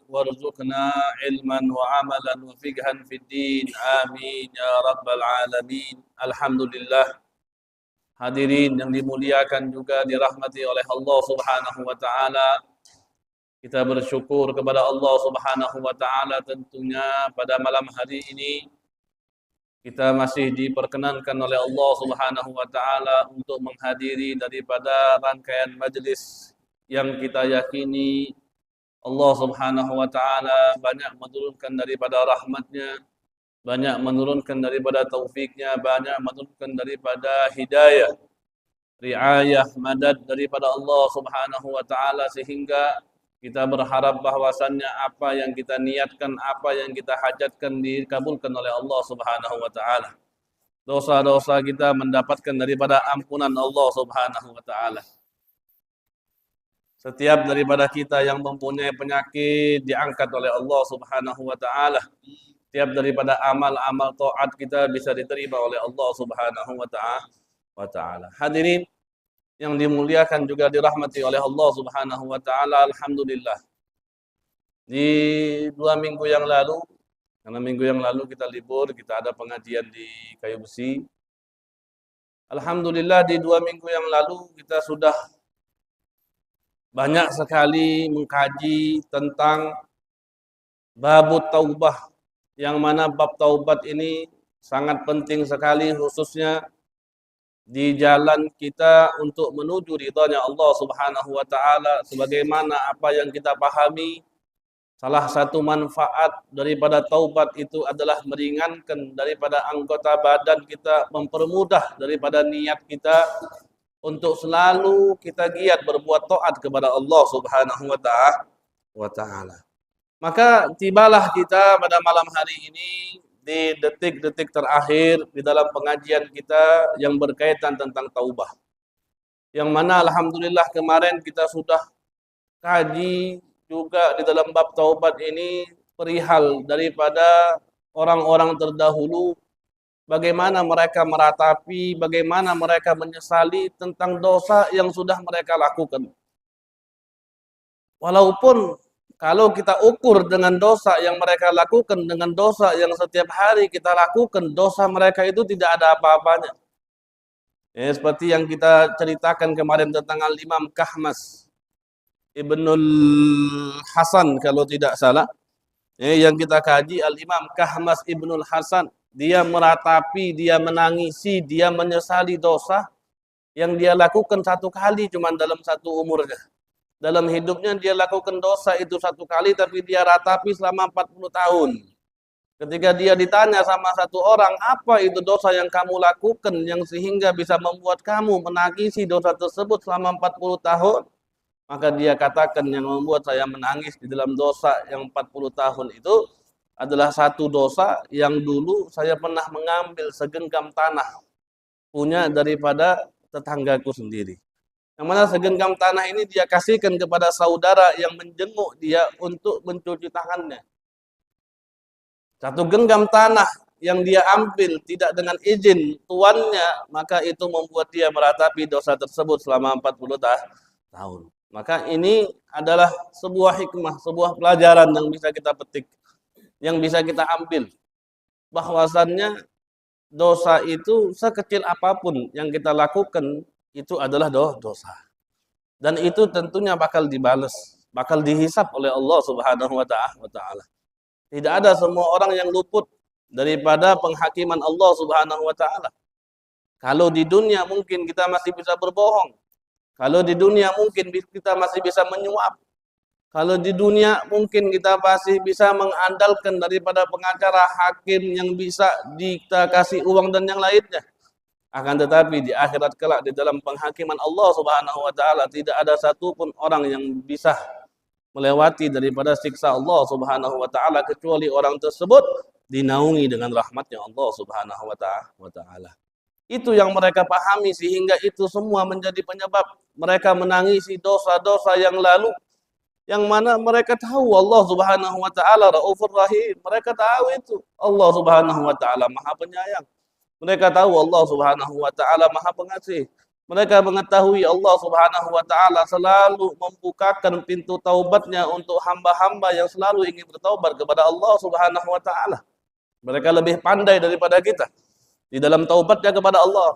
warzuqna ilman wa amalan wa fiqhan fid din. Amin ya rabbal alamin. Alhamdulillah. Hadirin yang dimuliakan juga dirahmati oleh Allah Subhanahu wa taala. Kita bersyukur kepada Allah Subhanahu wa taala tentunya pada malam hari ini kita masih diperkenankan oleh Allah Subhanahu wa taala untuk menghadiri daripada rangkaian majelis yang kita yakini Allah Subhanahu wa taala banyak menurunkan daripada rahmatnya, banyak menurunkan daripada taufiknya, banyak menurunkan daripada hidayah, riayah, madad daripada Allah Subhanahu wa taala sehingga kita berharap bahwasannya apa yang kita niatkan, apa yang kita hajatkan dikabulkan oleh Allah Subhanahu wa taala. Dosa-dosa kita mendapatkan daripada ampunan Allah Subhanahu wa taala. Setiap daripada kita yang mempunyai penyakit diangkat oleh Allah Subhanahu wa taala. Setiap daripada amal-amal taat kita bisa diterima oleh Allah Subhanahu wa taala. Hadirin yang dimuliakan juga dirahmati oleh Allah Subhanahu wa taala, alhamdulillah. Di 2 minggu yang lalu, karena minggu yang lalu kita libur, kita ada pengajian di Kayu Besi. Alhamdulillah di 2 minggu yang lalu kita sudah banyak sekali mengkaji tentang bab taubah, yang mana bab taubat ini sangat penting sekali khususnya di jalan kita untuk menuju ridhanya Allah Subhanahu wa taala. Sebagaimana apa yang kita pahami, salah satu manfaat daripada taubat itu adalah meringankan daripada anggota badan kita, mempermudah daripada niat kita untuk selalu kita giat berbuat taat kepada Allah Subhanahu wa taala. Maka tibalah kita pada malam hari ini di detik-detik terakhir di dalam pengajian kita yang berkaitan tentang taubah. Yang mana alhamdulillah kemarin kita sudah kaji juga di dalam bab taubat ini perihal daripada orang-orang terdahulu, bagaimana mereka meratapi, bagaimana mereka menyesali tentang dosa yang sudah mereka lakukan. Walaupun kalau kita ukur dengan dosa yang mereka lakukan, dengan dosa yang setiap hari kita lakukan, dosa mereka itu tidak ada apa-apanya. Ya, seperti yang kita ceritakan kemarin tentang Al-Imam Kahmas Ibnul Hasan kalau tidak salah. Yang kita kaji Al-Imam Kahmas Ibnul Hasan. Dia meratapi, dia menangisi, dia menyesali dosa yang dia lakukan satu kali cuma dalam satu umurnya. Dalam hidupnya dia lakukan dosa itu satu kali, tapi dia ratapi selama 40 tahun. Ketika dia ditanya sama satu orang, apa itu dosa yang kamu lakukan yang sehingga bisa membuat kamu menangisi dosa tersebut selama 40 tahun? Maka dia katakan yang membuat saya menangis di dalam dosa yang 40 tahun itu adalah satu dosa yang dulu saya pernah mengambil segenggam tanah punya daripada tetanggaku sendiri. Yang mana segenggam tanah ini dia kasihkan kepada saudara yang menjenguk dia untuk mencuci tangannya. Satu genggam tanah yang dia ambil tidak dengan izin tuannya, maka itu membuat dia meratapi dosa tersebut selama 40 tahun. Maka ini adalah sebuah hikmah, sebuah pelajaran yang bisa kita petik, yang bisa kita ambil, bahwasannya dosa itu sekecil apapun yang kita lakukan itu adalah dosa, dan itu tentunya bakal dibalas, bakal dihisap oleh Allah Subhanahu wa taala. Tidak ada semua orang yang luput daripada penghakiman Allah Subhanahu wa taala. Kalau di dunia mungkin kita masih bisa berbohong, kalau di dunia mungkin kita masih bisa menyuap, kalau di dunia mungkin kita masih bisa mengandalkan daripada pengacara, hakim yang bisa kita kasih uang dan yang lainnya. Akan tetapi di akhirat kelak di dalam penghakiman Allah Subhanahu wa taala tidak ada satupun orang yang bisa melewati daripada siksa Allah Subhanahu wa taala kecuali orang tersebut dinaungi dengan rahmatnya Allah Subhanahu wa taala. Itu yang mereka pahami sehingga itu semua menjadi penyebab mereka menangisi dosa-dosa yang lalu, yang mana mereka tahu Allah Subhanahu wa taala Raufur Rahim. Mereka tahu itu Allah Subhanahu wa taala Maha Penyayang. Mereka tahu Allah Subhanahu wa taala Maha Pengasih. Mereka mengetahui Allah Subhanahu wa taala selalu membukakan pintu taubatnya untuk hamba-hamba yang selalu ingin bertaubat kepada Allah Subhanahu wa taala. Mereka lebih pandai daripada kita di dalam taubatnya kepada Allah.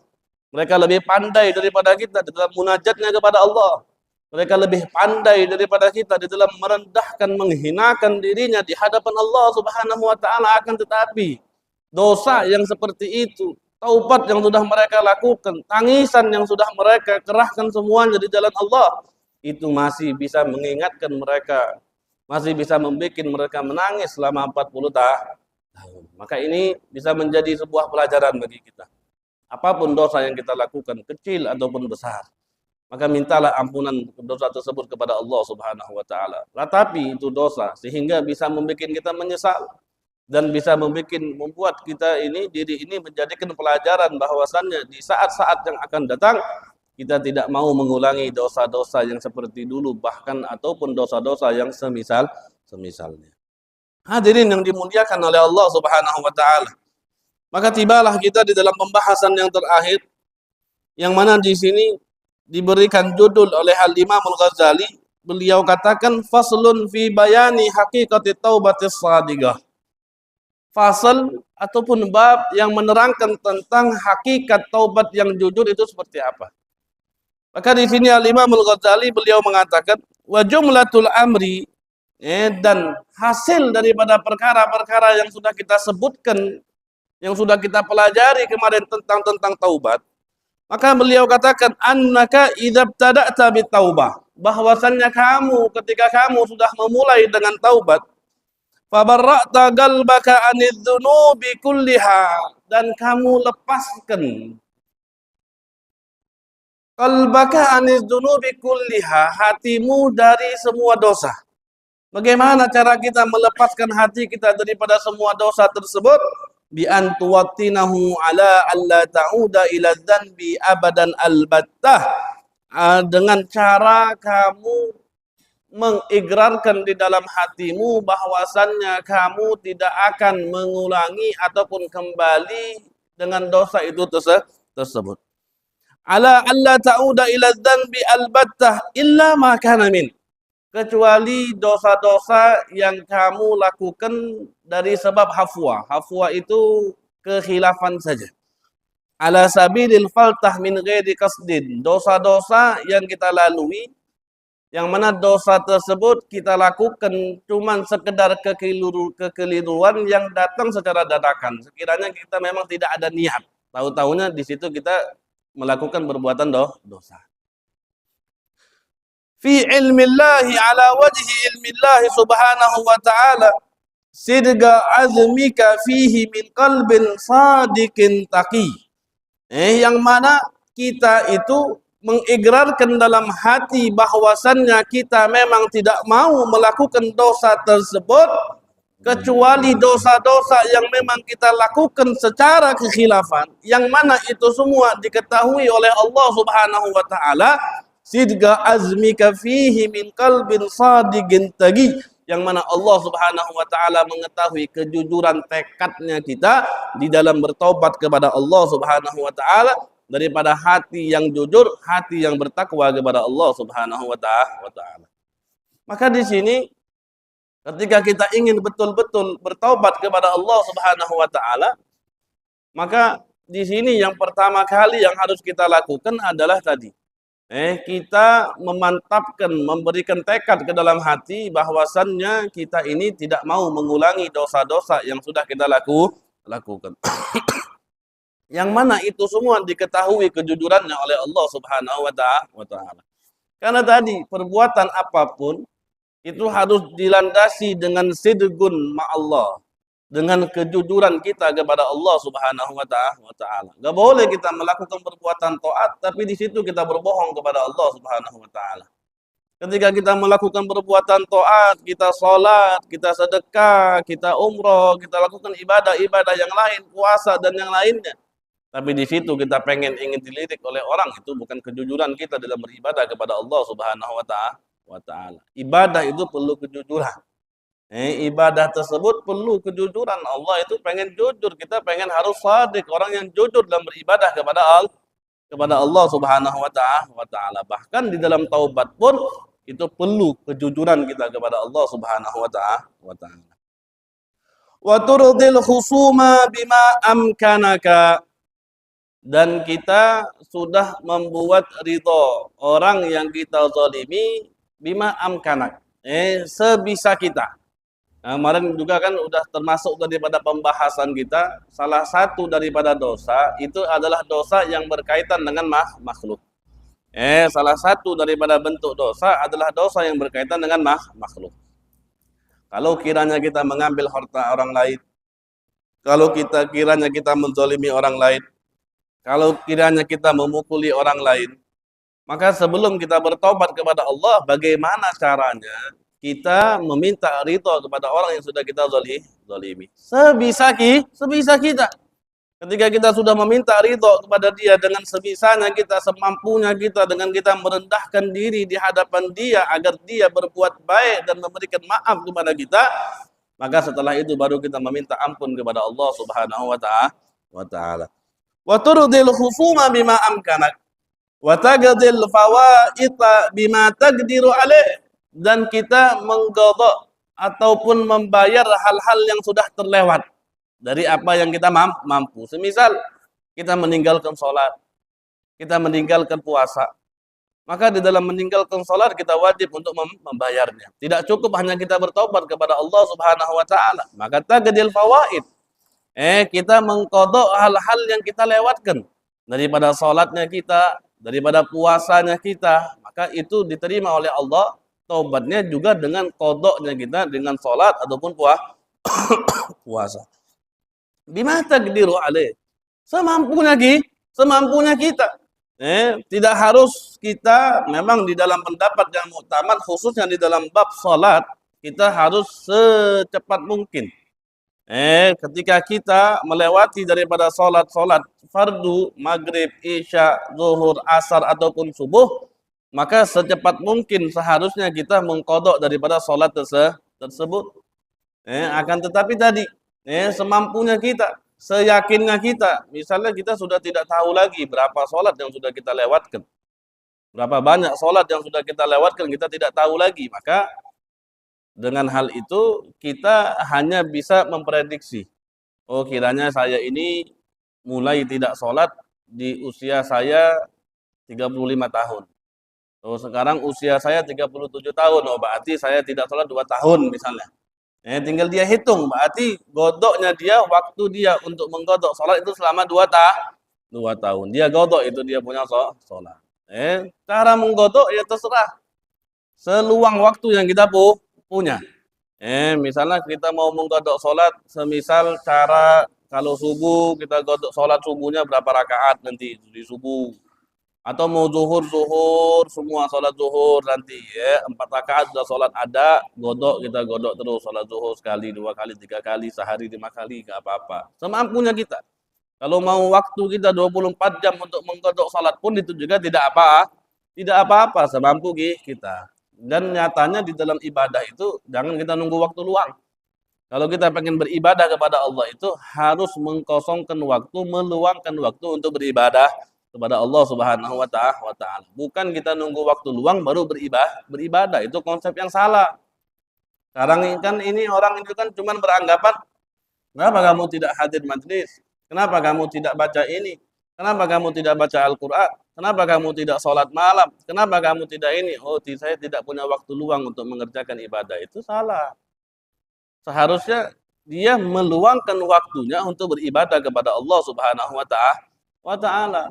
Mereka lebih pandai daripada kita di dalam munajatnya kepada Allah. Mereka lebih pandai daripada kita di dalam merendahkan, menghinakan dirinya di hadapan Allah Subhanahu wa taala. Akan tetapi dosa yang seperti itu, taubat yang sudah mereka lakukan, tangisan yang sudah mereka kerahkan semuanya di jalan Allah, itu masih bisa mengingatkan mereka, masih bisa membuat mereka menangis selama 40 tahun. Maka ini bisa menjadi sebuah pelajaran bagi kita. Apapun dosa yang kita lakukan, kecil ataupun besar, maka mintalah ampunan dosa tersebut kepada Allah Subhanahu wa taala. Tetapi itu dosa sehingga bisa membuat kita menyesal dan bisa membuat kita diri ini menjadikan pelajaran bahwasannya di saat-saat yang akan datang kita tidak mau mengulangi dosa-dosa yang seperti dulu, bahkan ataupun dosa-dosa yang semisalnya. Hadirin yang dimuliakan oleh Allah Subhanahu wa taala. Maka tibalah kita di dalam pembahasan yang terakhir, yang mana di sini diberikan judul oleh Al-Imam Al-Ghazali. Beliau katakan faslun fi bayani haqiqati taubatis shadiqah. Fasal ataupun bab yang menerangkan tentang hakikat taubat yang jujur itu seperti apa. Maka di sini Al-Imam Al-Ghazali beliau mengatakan wa jumlatul amri, dan hasil daripada perkara-perkara yang sudah kita sebutkan, yang sudah kita pelajari kemarin tentang taubat, maka beliau katakan annaka idza btada'ta bitaubah, bahwasannya kamu ketika kamu sudah memulai dengan taubat, fabarra'ta qalbaka anidz-dzunubi kulliha, dan kamu lepaskan qalbaka anidz-dzunubi kulliha, hatimu dari semua dosa. Bagaimana cara kita melepaskan hati kita daripada semua dosa tersebut? Bi an tuwattinahu ala alla ta'uda ila dzanbi abadan albattah, dengan cara kamu mengikrarkan di dalam hatimu bahwasannya kamu tidak akan mengulangi ataupun kembali dengan dosa itu tersebut. Ala alla ta'uda ila dzanbi albattah illa ma kana min, kecuali dosa-dosa yang kamu lakukan dari sebab hafwa. Hafwa itu kekhilafan saja. Ala sabilil faltah min ghairi qasdin, dosa-dosa yang kita lalui, yang mana dosa tersebut kita lakukan cuman sekedar kekeliruan yang datang secara dadakan. Sekiranya kita memang tidak ada niat, tahu-tahunya di situ kita melakukan perbuatan dosa. Fi ilmillahi ala wajhi ilmillahi subhanahu wa ta'ala sidga azmika fihi min qalbin sadiqin taqi, yang mana kita itu mengikrarkan dalam hati bahwasannya kita memang tidak mau melakukan dosa tersebut kecuali dosa-dosa yang memang kita lakukan secara kekhilafan, yang mana itu semua diketahui oleh Allah Subhanahu wa taala. Sidga azmika fihi min qalbin sadiqin taqi, yang mana Allah Subhanahu wa taala mengetahui kejujuran tekadnya kita di dalam bertobat kepada Allah Subhanahu wa taala daripada hati yang jujur, hati yang bertakwa kepada Allah Subhanahu wa taala. Maka di sini ketika kita ingin betul-betul bertobat kepada Allah Subhanahu wa taala, maka di sini yang pertama kali yang harus kita lakukan adalah tadi, kita memantapkan, memberikan tekad ke dalam hati bahwasannya kita ini tidak mau mengulangi dosa-dosa yang sudah kita lakukan. Yang mana itu semua diketahui kejujurannya oleh Allah Subhanahu wa taala. Karena tadi perbuatan apapun itu harus dilandasi dengan sidqun ma'allah, dengan kejujuran kita kepada Allah Subhanahu wa taala. Enggak boleh kita melakukan perbuatan taat tapi di situ kita berbohong kepada Allah Subhanahu wa taala. Ketika kita melakukan perbuatan taat, kita salat, kita sedekah, kita umroh, kita lakukan ibadah-ibadah yang lain, puasa dan yang lainnya, tapi di situ kita ingin dilirik oleh orang, itu bukan kejujuran kita dalam beribadah kepada Allah Subhanahu wa taala. Ibadah itu perlu kejujuran. Ibadah tersebut perlu kejujuran. Allah itu pengen jujur, kita pengen harus shadiq, orang yang jujur dalam beribadah kepada kepada Allah Subhanahu wa taala. Bahkan di dalam taubat pun itu perlu kejujuran kita kepada Allah Subhanahu wa taala. Wa turdil khusuma bima amkanaka, dan kita sudah membuat ridho orang yang kita zalimi bima amkanak, sebisa kita. Nah, kemarin juga kan udah termasuk daripada pembahasan kita, salah satu daripada dosa itu adalah dosa yang berkaitan dengan makhluk. Salah satu daripada bentuk dosa adalah dosa yang berkaitan dengan makhluk. Kalau kiranya kita mengambil harta orang lain, kalau kiranya kita menzalimi orang lain, kalau kiranya kita memukuli orang lain, maka sebelum kita bertobat kepada Allah, bagaimana caranya kita meminta ridho kepada orang yang sudah kita zalimi? Sebisa kita. Ketika kita sudah meminta ridho kepada dia dengan sebisanya kita, semampunya kita, dengan kita merendahkan diri di hadapan dia agar dia berbuat baik dan memberikan maaf kepada kita, maka setelah itu baru kita meminta ampun kepada Allah Subhanahu wa taala. Wa turdil khusuma bima amkanak wa taqdil fawaita bima taqdiru alaih, dan kita mengqadha ataupun membayar hal-hal yang sudah terlewat dari apa yang kita mampu. Semisal kita meninggalkan sholat, kita meninggalkan puasa, maka di dalam meninggalkan sholat kita wajib untuk membayarnya. Tidak cukup hanya kita bertobat kepada Allah Subhanahu wa taala, maka taqdil fawaid, kita mengqadha hal-hal yang kita lewatkan daripada sholatnya kita, daripada puasanya kita, maka itu diterima oleh Allah taubatnya juga dengan qadha-nya kita dengan sholat ataupun puasa. Bima taqdiru alaih, semampunya kita. Tidak harus kita, memang di dalam pendapat yang muktamad khususnya di dalam bab salat, kita harus secepat mungkin. Ketika kita melewati daripada salat fardu, maghrib, isya, zuhur, asar ataupun subuh, maka secepat mungkin seharusnya kita mengqadha daripada salat tersebut. Akan tetapi tadi semampunya kita, seyakinnya kita. Misalnya kita sudah tidak tahu lagi berapa sholat yang sudah kita lewatkan, berapa banyak sholat yang sudah kita lewatkan, kita tidak tahu lagi. Maka dengan hal itu kita hanya bisa memprediksi, oh kiranya saya ini mulai tidak sholat di usia saya 35 tahun. Oh sekarang usia saya 37 tahun, oh berarti saya tidak sholat 2 tahun misalnya. Tinggal dia hitung, berarti godoknya dia, waktu dia untuk menggodok sholat itu selama 2 tahun. Dia godok itu dia punya sholat. Cara menggodok ya terserah seluang waktu yang kita punya. Misalnya kita mau menggodok sholat, semisal cara kalau subuh kita godok sholat subuhnya berapa rakaat nanti di subuh. Atau mau zuhur, semua sholat zuhur nanti 4 rakaat sudah sholat ada, kita godok terus sholat zuhur sekali, 2 kali, 3 kali, sehari 5 kali, gak apa-apa. Semampunya kita. Kalau mau waktu kita 24 jam untuk menggodok sholat pun itu juga tidak apa-apa, semampu kita. Dan nyatanya di dalam ibadah itu jangan kita nunggu waktu luang. Kalau kita pengen beribadah kepada Allah itu harus mengkosongkan waktu, meluangkan waktu untuk beribadah kepada Allah Subhanahu wa taala. Bukan kita nunggu waktu luang baru beribadah. Itu konsep yang salah. Sekarang kan ini orang itu kan cuma beranggapan, kenapa kamu tidak hadir majlis? Kenapa kamu tidak baca ini? Kenapa kamu tidak baca Al-Qur'an? Kenapa kamu tidak sholat malam? Kenapa kamu tidak ini? Oh, saya tidak punya waktu luang untuk mengerjakan ibadah. Itu salah. Seharusnya dia meluangkan waktunya untuk beribadah kepada Allah Subhanahu wa taala.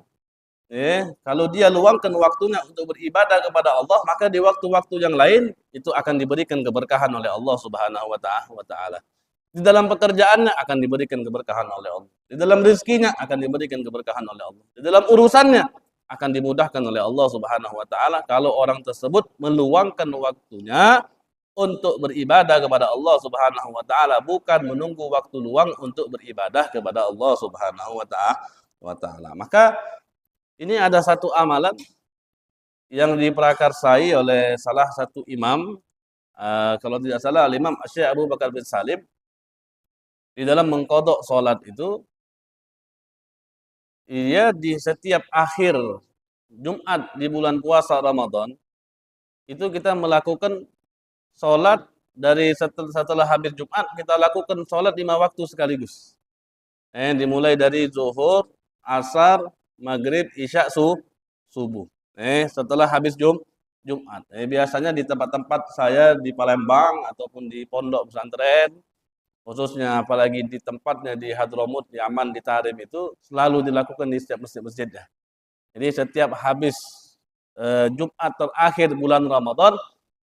Kalau dia luangkan waktunya untuk beribadah kepada Allah, maka di waktu-waktu yang lain itu akan diberikan keberkahan oleh Allah Subhanahu wa taala. Di dalam pekerjaannya akan diberikan keberkahan oleh Allah. Di dalam rezekinya akan diberikan keberkahan oleh Allah. Di dalam urusannya akan dimudahkan oleh Allah Subhanahu wa taala kalau orang tersebut meluangkan waktunya untuk beribadah kepada Allah Subhanahu wa taala, bukan menunggu waktu luang untuk beribadah kepada Allah Subhanahu wa taala. Maka ini ada satu amalan yang diprakarsai oleh salah satu imam, kalau tidak salah Imam Syekh Abu Bakar bin Salim, di dalam mengqadha salat itu Iya, di setiap akhir Jumat di bulan puasa Ramadan, itu kita melakukan sholat dari setelah habis Jumat, kita lakukan sholat 5 waktu sekaligus. Dimulai dari zuhur, asar, maghrib, isya, subuh. Setelah habis Jumat. Biasanya di tempat-tempat saya di Palembang ataupun di pondok pesantren, khususnya apalagi di tempatnya di Hadramut, di Yaman, di Tarim itu selalu dilakukan di setiap masjid-masjidnya. Jadi setiap habis Jumat terakhir bulan Ramadan,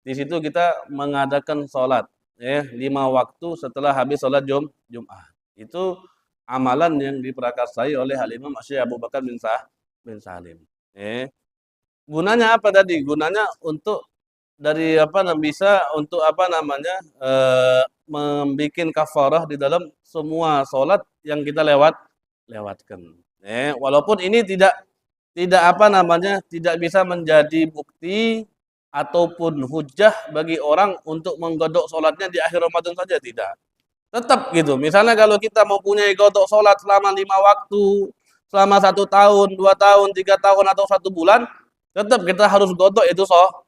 di situ kita mengadakan sholat 5 waktu setelah habis sholat Jumat. Itu amalan yang diprakarsai oleh Al-Imam Syekh Abu Bakar bin Salim. Gunanya apa tadi? Gunanya untuk dari bisa untuk membikin kafarah di dalam semua sholat yang kita lewatkan. Walaupun ini tidak tidak bisa menjadi bukti ataupun hujah bagi orang untuk menggodok sholatnya di akhir Ramadan saja, tidak. Tetap gitu. Misalnya kalau kita mau punya godok sholat selama 5 waktu, selama 1 tahun, 2 tahun, 3 tahun atau 1 bulan, tetap kita harus godok itu sholat.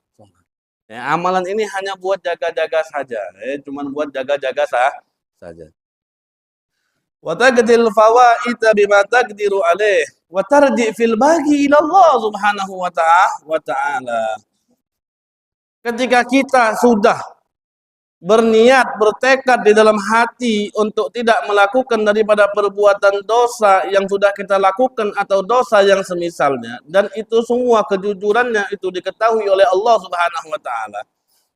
Amalan ini hanya buat jaga-jaga saja, cuman buat jaga-jaga saja. Wa taqdil fawaita bima taqdiru alaih wa tarji fil bagi ila Allah Subhanahu wa ta'ala. Ketika kita sudah berniat, bertekad di dalam hati untuk tidak melakukan daripada perbuatan dosa yang sudah kita lakukan atau dosa yang semisalnya, dan itu semua kejujurannya itu diketahui oleh Allah Subhanahu wa ta'ala,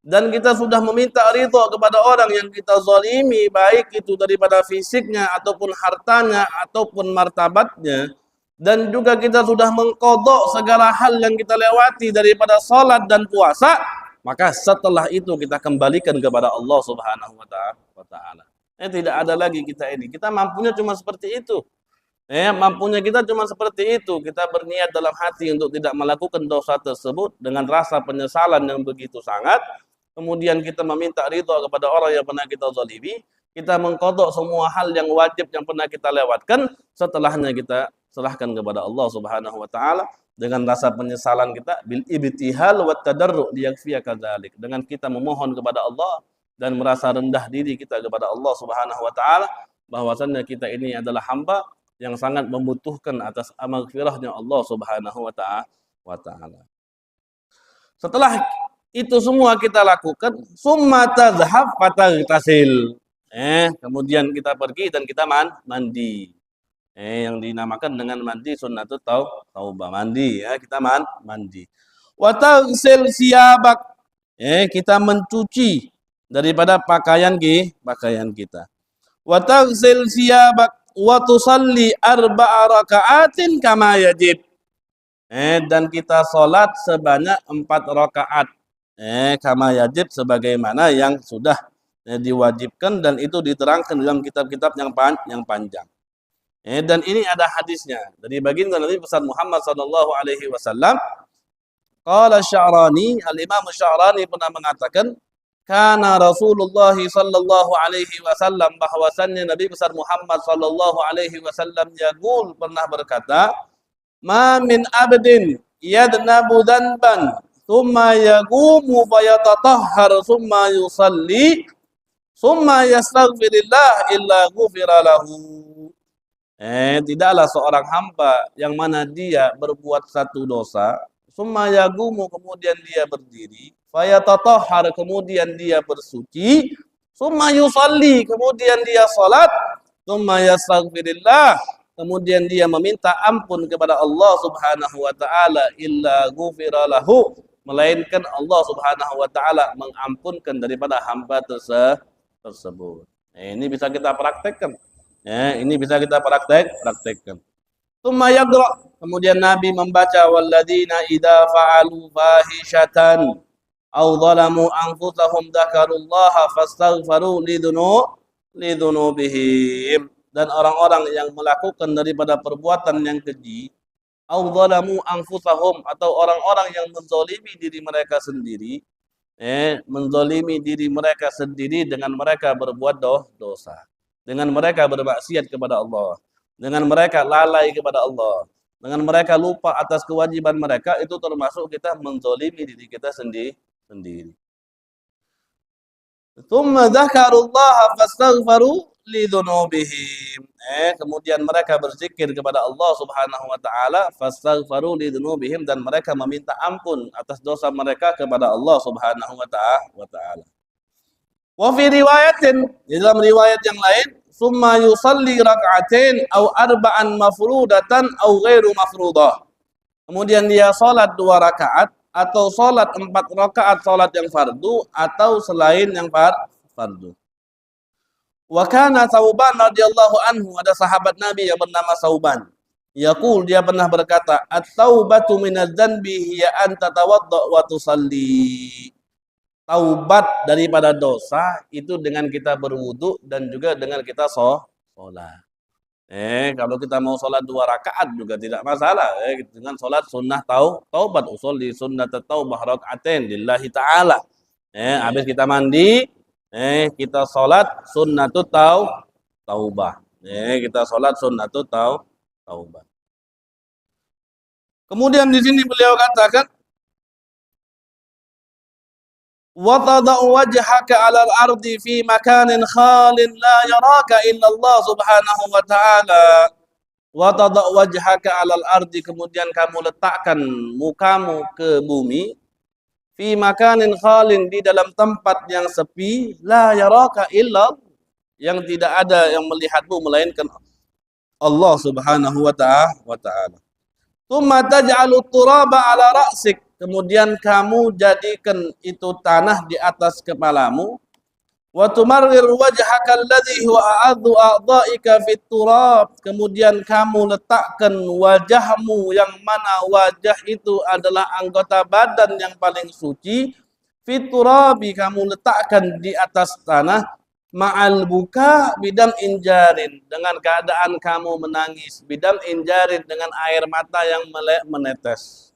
dan kita sudah meminta ridho kepada orang yang kita zalimi, baik itu daripada fisiknya ataupun hartanya ataupun martabatnya, dan juga kita sudah mengqadha segala hal yang kita lewati daripada salat dan puasa, maka setelah itu kita kembalikan kepada Allah Subhanahu wa ta'ala. Tidak ada lagi kita ini. Kita mampunya cuma seperti itu. Mampunya kita cuma seperti itu. Kita berniat dalam hati untuk tidak melakukan dosa tersebut dengan rasa penyesalan yang begitu sangat. Kemudian kita meminta ridha kepada orang yang pernah kita zalimi. Kita mengqadha semua hal yang wajib yang pernah kita lewatkan. Setelahnya kita serahkan kepada Allah Subhanahu wa ta'ala dengan rasa penyesalan kita, bil ibtihal wa tadarru liyakfiyaka dzalik, dengan kita memohon kepada Allah dan merasa rendah diri kita kepada Allah Subhanahu wa taala bahwasannya kita ini adalah hamba yang sangat membutuhkan atas maghfirahnya Allah Subhanahu wa taala. Setelah itu semua kita lakukan, summa tadhhab fataghtasil. Kemudian kita pergi dan kita mandi. Yang dinamakan dengan mandi sunnatut taubah, mandi kita mandi. Wa taghsil siyabak, kita mencuci daripada pakaian kita. Wa taghsil siyabak wa tusalli 4 raka'atin kama yajib. Dan kita salat sebanyak 4 rakaat. Kama yajib, sebagaimana yang sudah diwajibkan, dan itu diterangkan dalam kitab-kitab yang panjang. Dan ini ada hadisnya dari baginda Nabi besar Muhammad sallallahu alaihi wasallam. Qala Sya'rani, Al-Imam Sya'rani pernah mengatakan, kana Rasulullah sallallahu alaihi wasallam, bahwasannya Nabi besar Muhammad sallallahu alaihi wasallam yaqul, pernah berkata, ma min abdin yadnabu dhanban thumma yaqumu fayatatahhar thumma yusalli thumma yastaghfirillah illa ghufira lahu. Tidaklah seorang hamba yang mana dia berbuat satu dosa, summa yagumu, kemudian dia berdiri, fayatatahhar, kemudian dia bersuci, summa yusalli, kemudian dia salat, summa yastaghfirillah, kemudian dia meminta ampun kepada Allah Subhanahu wa taala, illa ghufira lahu, melainkan Allah Subhanahu wa taala mengampunkan daripada hamba tersebut. Ini bisa kita praktekkan. Ini bisa kita praktekkan. Tsumma yaqra, kemudian Nabi membaca, walladzina idza fa'alu fahishatan aw zalamu anfusahum dzakarullaha fastaghfaru lidunubihim, dan orang-orang yang melakukan daripada perbuatan yang keji, aw zalamu anfusahum, atau orang-orang yang menzalimi diri mereka sendiri, menzalimi diri mereka sendiri dengan mereka berbuat dosa, dengan mereka bermaksiat kepada Allah. Dengan mereka lalai kepada Allah. Dengan mereka lupa atas kewajiban mereka, itu termasuk kita menzolimi diri kita sendiri. Tsumma dzakarullaha fastaghfaru lidzunubihim. Kemudian mereka berzikir kepada Allah Subhanahu wa taala, fastaghfaru lidzunubihim, dan mereka meminta ampun atas dosa mereka kepada Allah Subhanahu wa taala. Wa fi riwayatin, di dalam riwayat yang lain, summa yusalli rak'atain aw arba'an mafrudatan aw ghairu mafrudah. Kemudian dia salat 2 rakaat atau salat 4 rakaat salat yang fardu atau selain yang fardu. Wa kana Tsauban radhiyallahu anhu, ada sahabat Nabi yang bernama Tsauban. Yaqul, dia pernah berkata, "At-taubatu minadz dzanbi hiya an tatawadda wa tusalli." Taubat daripada dosa itu dengan kita berwudu dan juga dengan kita sholat. Kalau kita mau sholat 2 rakaat juga tidak masalah. Dengan sholat sunnah taubat, usolli sunnat taubah rakaatain lillahi ta'ala. Habis kita mandi, kita sholat sunnatut taubah. Kita sholat sunnatut taubah. Kemudian di sini beliau katakan, wa tada'u wajhaka 'alal ardi fi makanin khalin la yaraka illa Allah Subhanahu wa ta'ala. Wa tada'u wajhaka 'alal ardi, kemudian kamu letakkan mukamu ke bumi, fi makanin khalin, di dalam tempat yang sepi, la yaraka illa, yang tidak ada yang melihatmu melainkan Allah Subhanahu wa ta'ala. Tsumma taj'alu turaba 'ala ra'sik, kemudian kamu jadikan itu tanah di atas kepalamu. Wa tumarrir wajhaka alladhi huwa a'adhu a'dha'ika fit turab, kemudian kamu letakkan wajahmu yang mana wajah itu adalah anggota badan yang paling suci, fit turabi, kamu letakkan di atas tanah, ma'al buka bidam injarin, dengan keadaan kamu menangis, bidam injarin, dengan air mata yang menetes.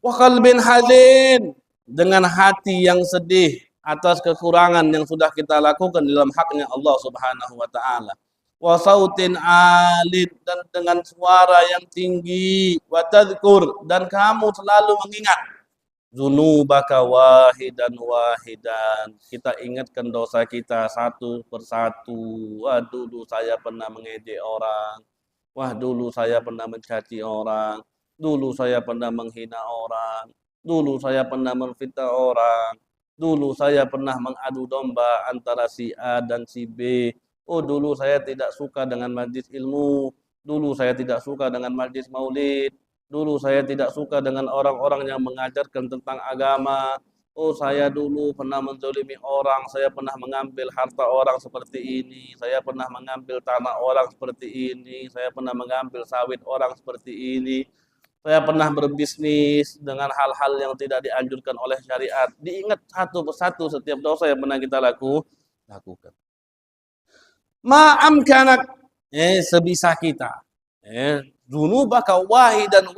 Wa qalbin hazin, dengan hati yang sedih atas kekurangan yang sudah kita lakukan dalam haknya Allah Subhanahu wa taala. Wa sautin alid, dan dengan suara yang tinggi, wa tadhkur, dan kamu selalu mengingat dzunubaka wahidan, kita ingatkan dosa kita satu persatu. Wah, dulu saya pernah mengejek orang, wah dulu saya pernah mencaci orang, dulu saya pernah menghina orang, dulu saya pernah menfitnah orang, dulu saya pernah mengadu domba antara si A dan si B. Oh, dulu saya tidak suka dengan majlis ilmu, dulu saya tidak suka dengan majlis maulid, dulu saya tidak suka dengan orang-orang yang mengajarkan tentang agama. Oh, saya dulu pernah menzalimi orang, saya pernah mengambil harta orang seperti ini, saya pernah mengambil tanah orang seperti ini, saya pernah mengambil sawit orang seperti ini, saya pernah berbisnis dengan hal-hal yang tidak dianjurkan oleh syariat. Diingat satu persatu setiap dosa yang pernah kita lakukan. Ma'amkanak, sebisa kita. Dzunubaka wahidan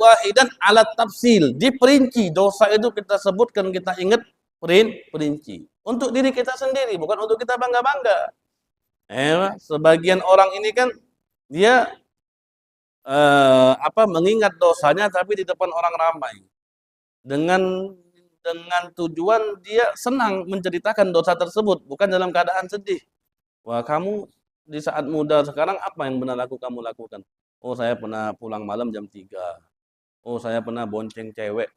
alat tafsil, diperinci. Dosa itu kita sebutkan, kita ingat perinci. Untuk diri kita sendiri, bukan untuk kita bangga-bangga. Sebagian orang ini kan dia mengingat dosanya tapi di depan orang ramai. Dengan tujuan dia senang menceritakan dosa tersebut, bukan dalam keadaan sedih. Wah, kamu di saat muda sekarang apa yang benar kamu lakukan? Oh, saya pernah pulang malam jam 3. Oh, saya pernah bonceng cewek,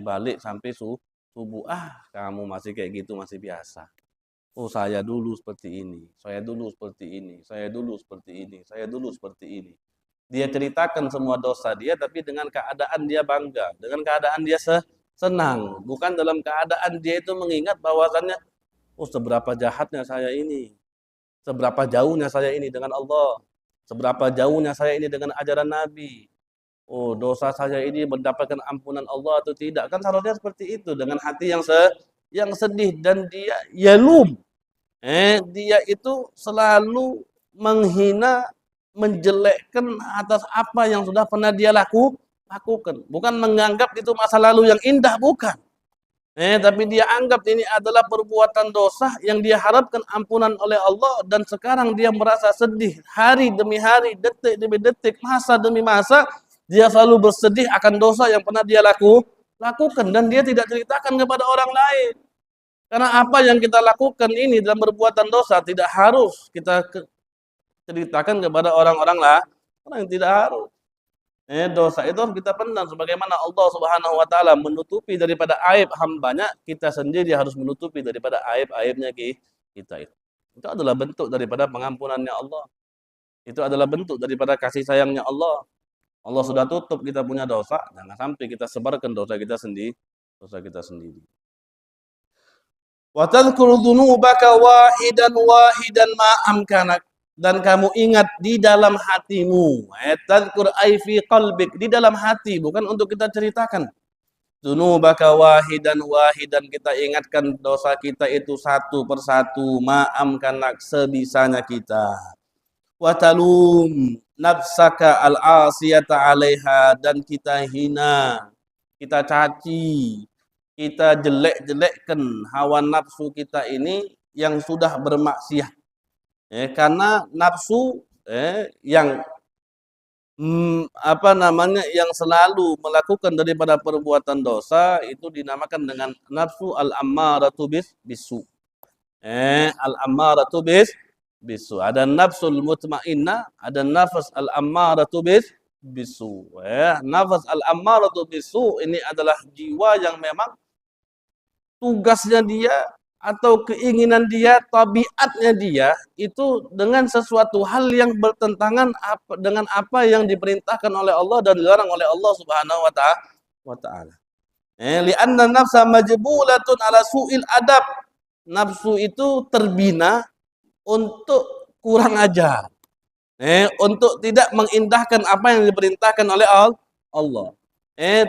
balik sampai subuh. Kamu masih kayak gitu, masih biasa. Oh, saya dulu seperti ini, saya dulu seperti ini, saya dulu seperti ini, saya dulu seperti ini. Dia ceritakan semua dosa dia, tapi dengan keadaan dia bangga, dengan keadaan dia senang, bukan dalam keadaan dia itu mengingat bahwasannya, oh, seberapa jahatnya saya ini, seberapa jauhnya saya ini dengan Allah, seberapa jauhnya saya ini dengan ajaran Nabi. Oh, dosa saya ini mendapatkan ampunan Allah atau tidak? Kan seharusnya seperti itu, dengan hati yang sedih. Dan dia yalum, dia itu selalu menghina, menjelekkan atas apa yang sudah pernah dia lakukan. Bukan menganggap itu masa lalu yang indah, bukan. Tapi dia anggap ini adalah perbuatan dosa yang dia harapkan ampunan oleh Allah, dan sekarang dia merasa sedih hari demi hari, detik demi detik, masa demi masa, dia selalu bersedih akan dosa yang pernah dia lakukan, dan dia tidak ceritakan kepada orang lain. Karena apa yang kita lakukan ini dalam perbuatan dosa tidak harus kita ceritakan kepada orang-orang lah, orang yang tidak harus. Dosa itu harus kita pendam, sebagaimana Allah Subhanahu wa taala menutupi daripada aib hambanya, kita sendiri harus menutupi daripada aib-aibnya kita itu. Itu adalah bentuk daripada pengampunannya Allah. Itu adalah bentuk daripada kasih sayangnya Allah. Allah sudah tutup kita punya dosa, jangan sampai kita sebarkan dosa kita sendiri, Wa tadhkuru dzunubaka wahidan ma amkanak, dan kamu ingat di dalam hatimu. Tadhkur ai fi qalbik, di dalam hati, bukan untuk kita ceritakan. Dzunubaka wahidan kita ingatkan dosa kita itu satu persatu, ma amkanak, sebisanya kita. Wa talum nafsaka al-asiyata 'alaiha, dan kita hina, kita caci, kita jelek-jelekkan hawa nafsu kita ini yang sudah bermaksiat. Karena nafsu yang yang selalu melakukan daripada perbuatan dosa itu dinamakan dengan nafsu al-ammaratu bisu. Al-ammaratu bisu. Ada nafsul mutmainnah, ada nafas al-ammaratu bisu. Nafas al-ammaratu bisu ini adalah jiwa yang memang tugasnya dia atau keinginan dia, tabiatnya dia itu dengan sesuatu hal yang bertentangan dengan apa yang diperintahkan oleh Allah dan dilarang oleh Allah Subhanahu wa taala. Li'anna nafsa majbulatun ala su'il adab. Nafsu itu terbina untuk kurang ajar. Untuk tidak mengindahkan apa yang diperintahkan oleh Allah.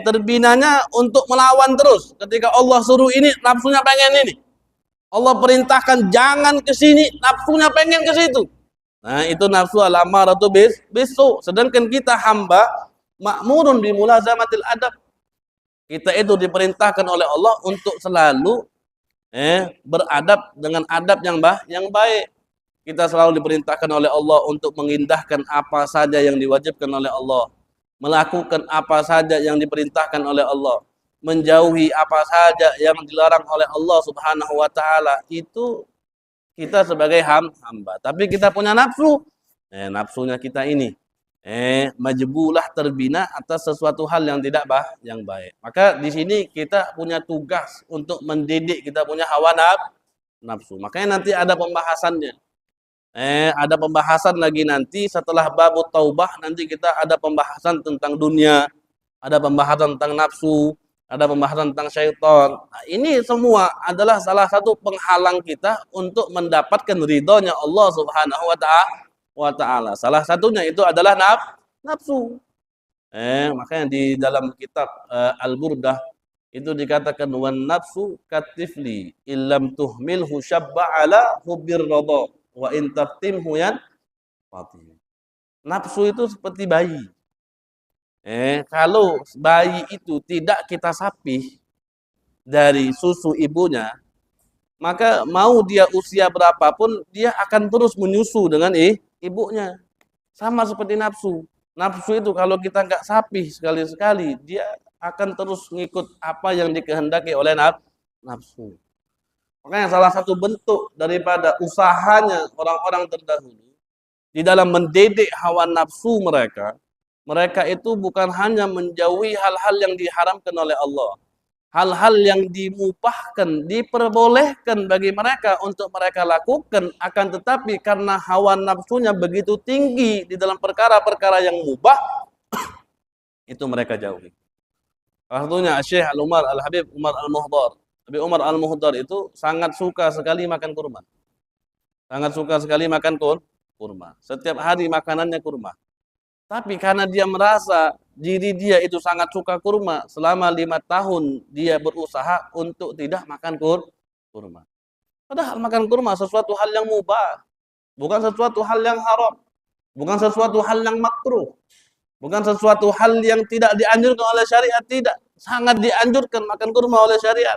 Terbinanya untuk melawan terus. Ketika Allah suruh ini, nafsunya pengen ini. Allah perintahkan jangan ke sini, nafsunya pengen ke situ. Nah, itu nafsu al-ammaratu bisu. Sedangkan kita hamba ma'murun bi mulazamatil adab. Kita itu diperintahkan oleh Allah untuk selalu beradab dengan adab yang baik. Kita selalu diperintahkan oleh Allah untuk mengindahkan apa saja yang diwajibkan oleh Allah, melakukan apa saja yang diperintahkan oleh Allah, menjauhi apa saja yang dilarang oleh Allah Subhanahu wa taala. Itu kita sebagai hamba. Tapi kita punya nafsu. Nafsunya kita ini majbulah, terbina atas sesuatu hal yang tidak baik. Maka di sini kita punya tugas untuk mendidik kita punya hawa nafsu. Makanya nanti ada pembahasannya. Ada pembahasan lagi nanti setelah bab taubah, nanti kita ada pembahasan tentang dunia, ada pembahasan tentang nafsu, ada pembahasan tentang syaitan. Nah, ini semua adalah salah satu penghalang kita untuk mendapatkan ridhonya Allah Subhanahu wa taala. Salah satunya itu adalah nafsu. Makanya di dalam kitab Al-Burdah itu dikatakan wan nafsu katifli illam tuhmilhu syabba ala hubbir radha wa in taftimhu yan fatih. Nafsu itu seperti bayi. Kalau bayi itu tidak kita sapih dari susu ibunya, maka mau dia usia berapapun dia akan terus menyusu dengan ibunya. Sama seperti nafsu. Nafsu itu kalau kita nggak sapih sekali-sekali, dia akan terus ngikut apa yang dikehendaki oleh nafsu. Makanya salah satu bentuk daripada usahanya orang-orang terdahulu di dalam mendidik hawa nafsu mereka, mereka itu bukan hanya menjauhi hal-hal yang diharamkan oleh Allah. Hal-hal yang dimubahkan, diperbolehkan bagi mereka untuk mereka lakukan, akan tetapi karena hawa nafsunya begitu tinggi di dalam perkara-perkara yang mubah, itu mereka jauhi. Salah satunya Syekh Al-Umar Al-Habib Umar Al-Muhdar. Habib Umar Al-Muhdar itu sangat suka sekali makan kurma. Sangat suka sekali makan kurma. Setiap hari makanannya kurma. Tapi karena dia merasa diri dia itu sangat suka kurma, selama 5 tahun dia berusaha untuk tidak makan kurma. Padahal makan kurma sesuatu hal yang mubah, bukan sesuatu hal yang haram, bukan sesuatu hal yang makruh, bukan sesuatu hal yang tidak dianjurkan oleh syariat, tidak. Sangat dianjurkan makan kurma oleh syariat.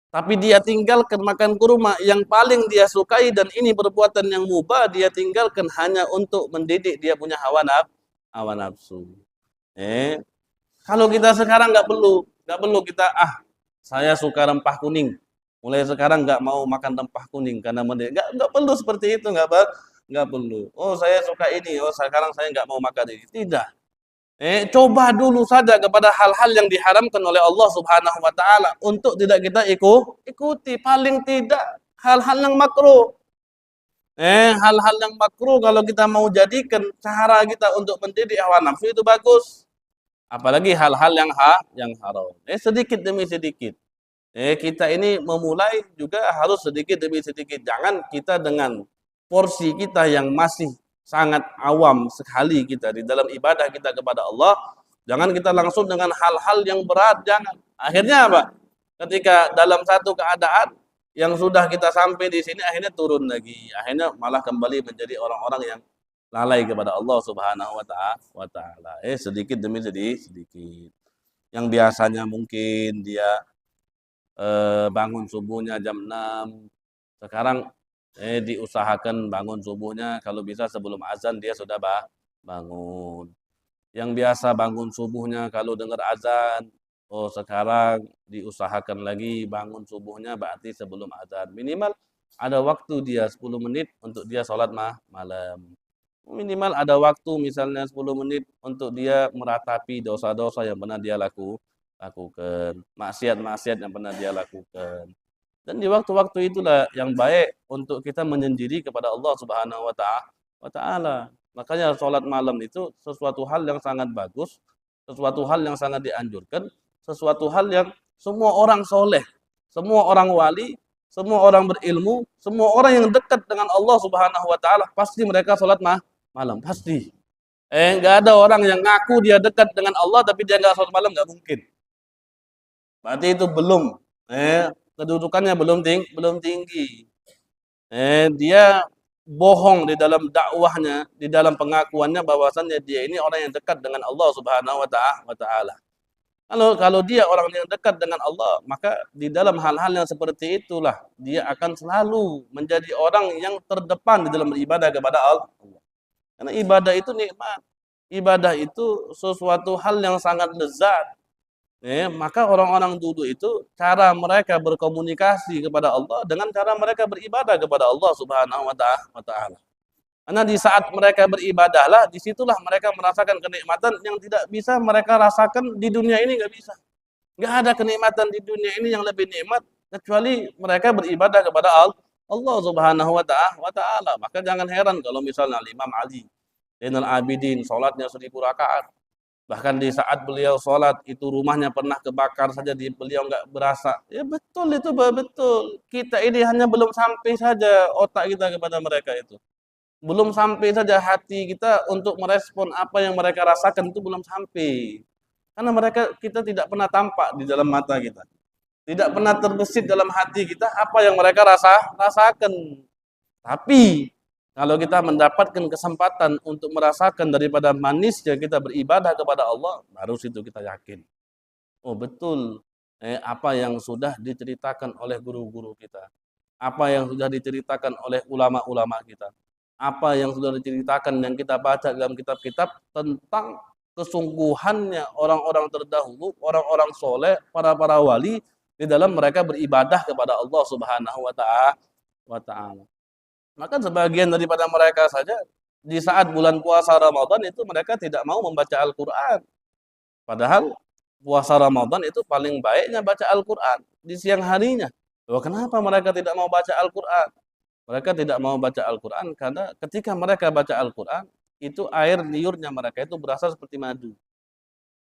Tapi dia tinggalkan makan kurma yang paling dia sukai dan ini perbuatan yang mubah dia tinggalkan hanya untuk mendidik dia punya hawa nafsu. Eh, Kalau kita sekarang nggak perlu kita saya suka rempah kuning. Mulai sekarang nggak mau makan rempah kuning karena nggak perlu seperti itu nggak perlu. Oh saya suka ini, oh sekarang saya nggak mau makan ini. Tidak. Coba dulu saja kepada hal-hal yang diharamkan oleh Allah Subhanahu wa taala untuk tidak kita ikuti paling tidak hal-hal yang makruh. Hal-hal yang makruh kalau kita mau jadikan cara kita untuk mendidik hawa nafsu itu bagus. Apalagi hal-hal yang haram. Sedikit demi sedikit. Kita ini memulai juga harus sedikit demi sedikit. Jangan kita dengan porsi kita yang masih sangat awam sekali kita di dalam ibadah kita kepada Allah, jangan kita langsung dengan hal-hal yang berat, jangan. Akhirnya apa? Ketika dalam satu keadaan yang sudah kita sampai di sini akhirnya turun lagi. Akhirnya malah kembali menjadi orang-orang yang lalai kepada Allah Subhanahu wa taala. Sedikit demi sedikit. Yang biasanya mungkin dia bangun subuhnya jam 6, sekarang diusahakan bangun subuhnya kalau bisa sebelum azan dia sudah bangun. Yang biasa bangun subuhnya kalau dengar azan, oh sekarang diusahakan lagi bangun subuhnya berarti sebelum azan. Minimal ada waktu dia 10 menit untuk dia sholat malam. Minimal ada waktu misalnya 10 menit untuk dia meratapi dosa-dosa yang pernah dia lakukan, maksiat-maksiat yang pernah dia lakukan. Dan di waktu-waktu itulah yang baik untuk kita menyendiri kepada Allah Subhanahu wa taala. Makanya sholat malam itu sesuatu hal yang sangat bagus, sesuatu hal yang sangat dianjurkan, sesuatu hal yang semua orang soleh, semua orang wali, semua orang berilmu, semua orang yang dekat dengan Allah Subhanahu wa taala pasti mereka sholat malam, pasti. Nggak ada orang yang ngaku dia dekat dengan Allah tapi dia nggak sholat malam, nggak mungkin. Berarti itu belum, kedudukannya belum tinggi. Dia bohong di dalam dakwahnya, di dalam pengakuannya bahwasannya dia ini orang yang dekat dengan Allah Subhanahu wa taala. Kalau dia orang yang dekat dengan Allah, maka di dalam hal-hal yang seperti itulah dia akan selalu menjadi orang yang terdepan di dalam beribadah kepada Allah. Karena ibadah itu nikmat. Ibadah itu sesuatu hal yang sangat lezat. Maka orang-orang dulu itu cara mereka berkomunikasi kepada Allah dengan cara mereka beribadah kepada Allah Subhanahu wa taala. Karena di saat mereka beribadahlah, disitulah mereka merasakan kenikmatan yang tidak bisa mereka rasakan di dunia ini, nggak bisa. Nggak ada kenikmatan di dunia ini yang lebih nikmat kecuali mereka beribadah kepada Allah Subhanahu wa taala. Maka jangan heran kalau misalnya Imam Ali Zainal Abidin sholatnya 1000 rakaat. Bahkan di saat beliau sholat itu rumahnya pernah kebakar saja beliau nggak berasa. Ya betul itu betul. Kita ini hanya belum sampai saja otak kita kepada mereka itu. Belum sampai saja hati kita untuk merespon apa yang mereka rasakan itu belum sampai. Karena kita tidak pernah tampak di dalam mata kita. Tidak pernah terbesit dalam hati kita apa yang mereka rasakan. Tapi kalau kita mendapatkan kesempatan untuk merasakan daripada manisnya kita beribadah kepada Allah, baru situ kita yakin. Oh betul, apa yang sudah diceritakan oleh guru-guru kita. Apa yang sudah diceritakan oleh ulama-ulama kita. Apa yang sudah diceritakan yang kita baca dalam kitab-kitab tentang kesungguhannya orang-orang terdahulu, orang-orang soleh, para wali di dalam mereka beribadah kepada Allah Subhanahu wa taala. Maka sebagian daripada mereka saja di saat bulan puasa Ramadan itu mereka tidak mau membaca Al-Qur'an. Padahal puasa Ramadan itu paling baiknya baca Al-Qur'an di siang harinya. Loh, kenapa mereka tidak mau baca Al-Qur'an? Mereka tidak mau baca Al-Quran karena ketika mereka baca Al-Quran, itu air liurnya mereka itu berasa seperti madu.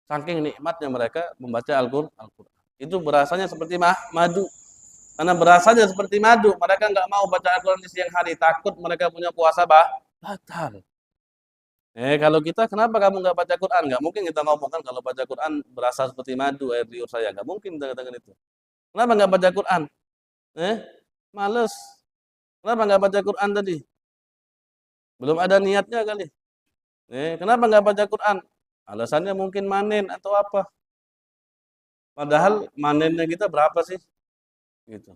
Saking nikmatnya mereka membaca Al-Quran. Itu berasanya seperti madu. Karena berasanya seperti madu, mereka nggak mau baca Al-Quran di siang hari, takut mereka punya puasa batal. Kalau kita, kenapa kamu nggak baca Quran? Nggak mungkin kita ngomongkan kalau baca Quran berasa seperti madu air liur saya. Nggak mungkin kita katakan itu. Kenapa nggak baca Quran? Males. Kenapa nggak baca Quran tadi? Belum ada niatnya kali. Kenapa nggak baca Quran? Alasannya mungkin manen atau apa. Padahal manennya kita berapa sih? gitu.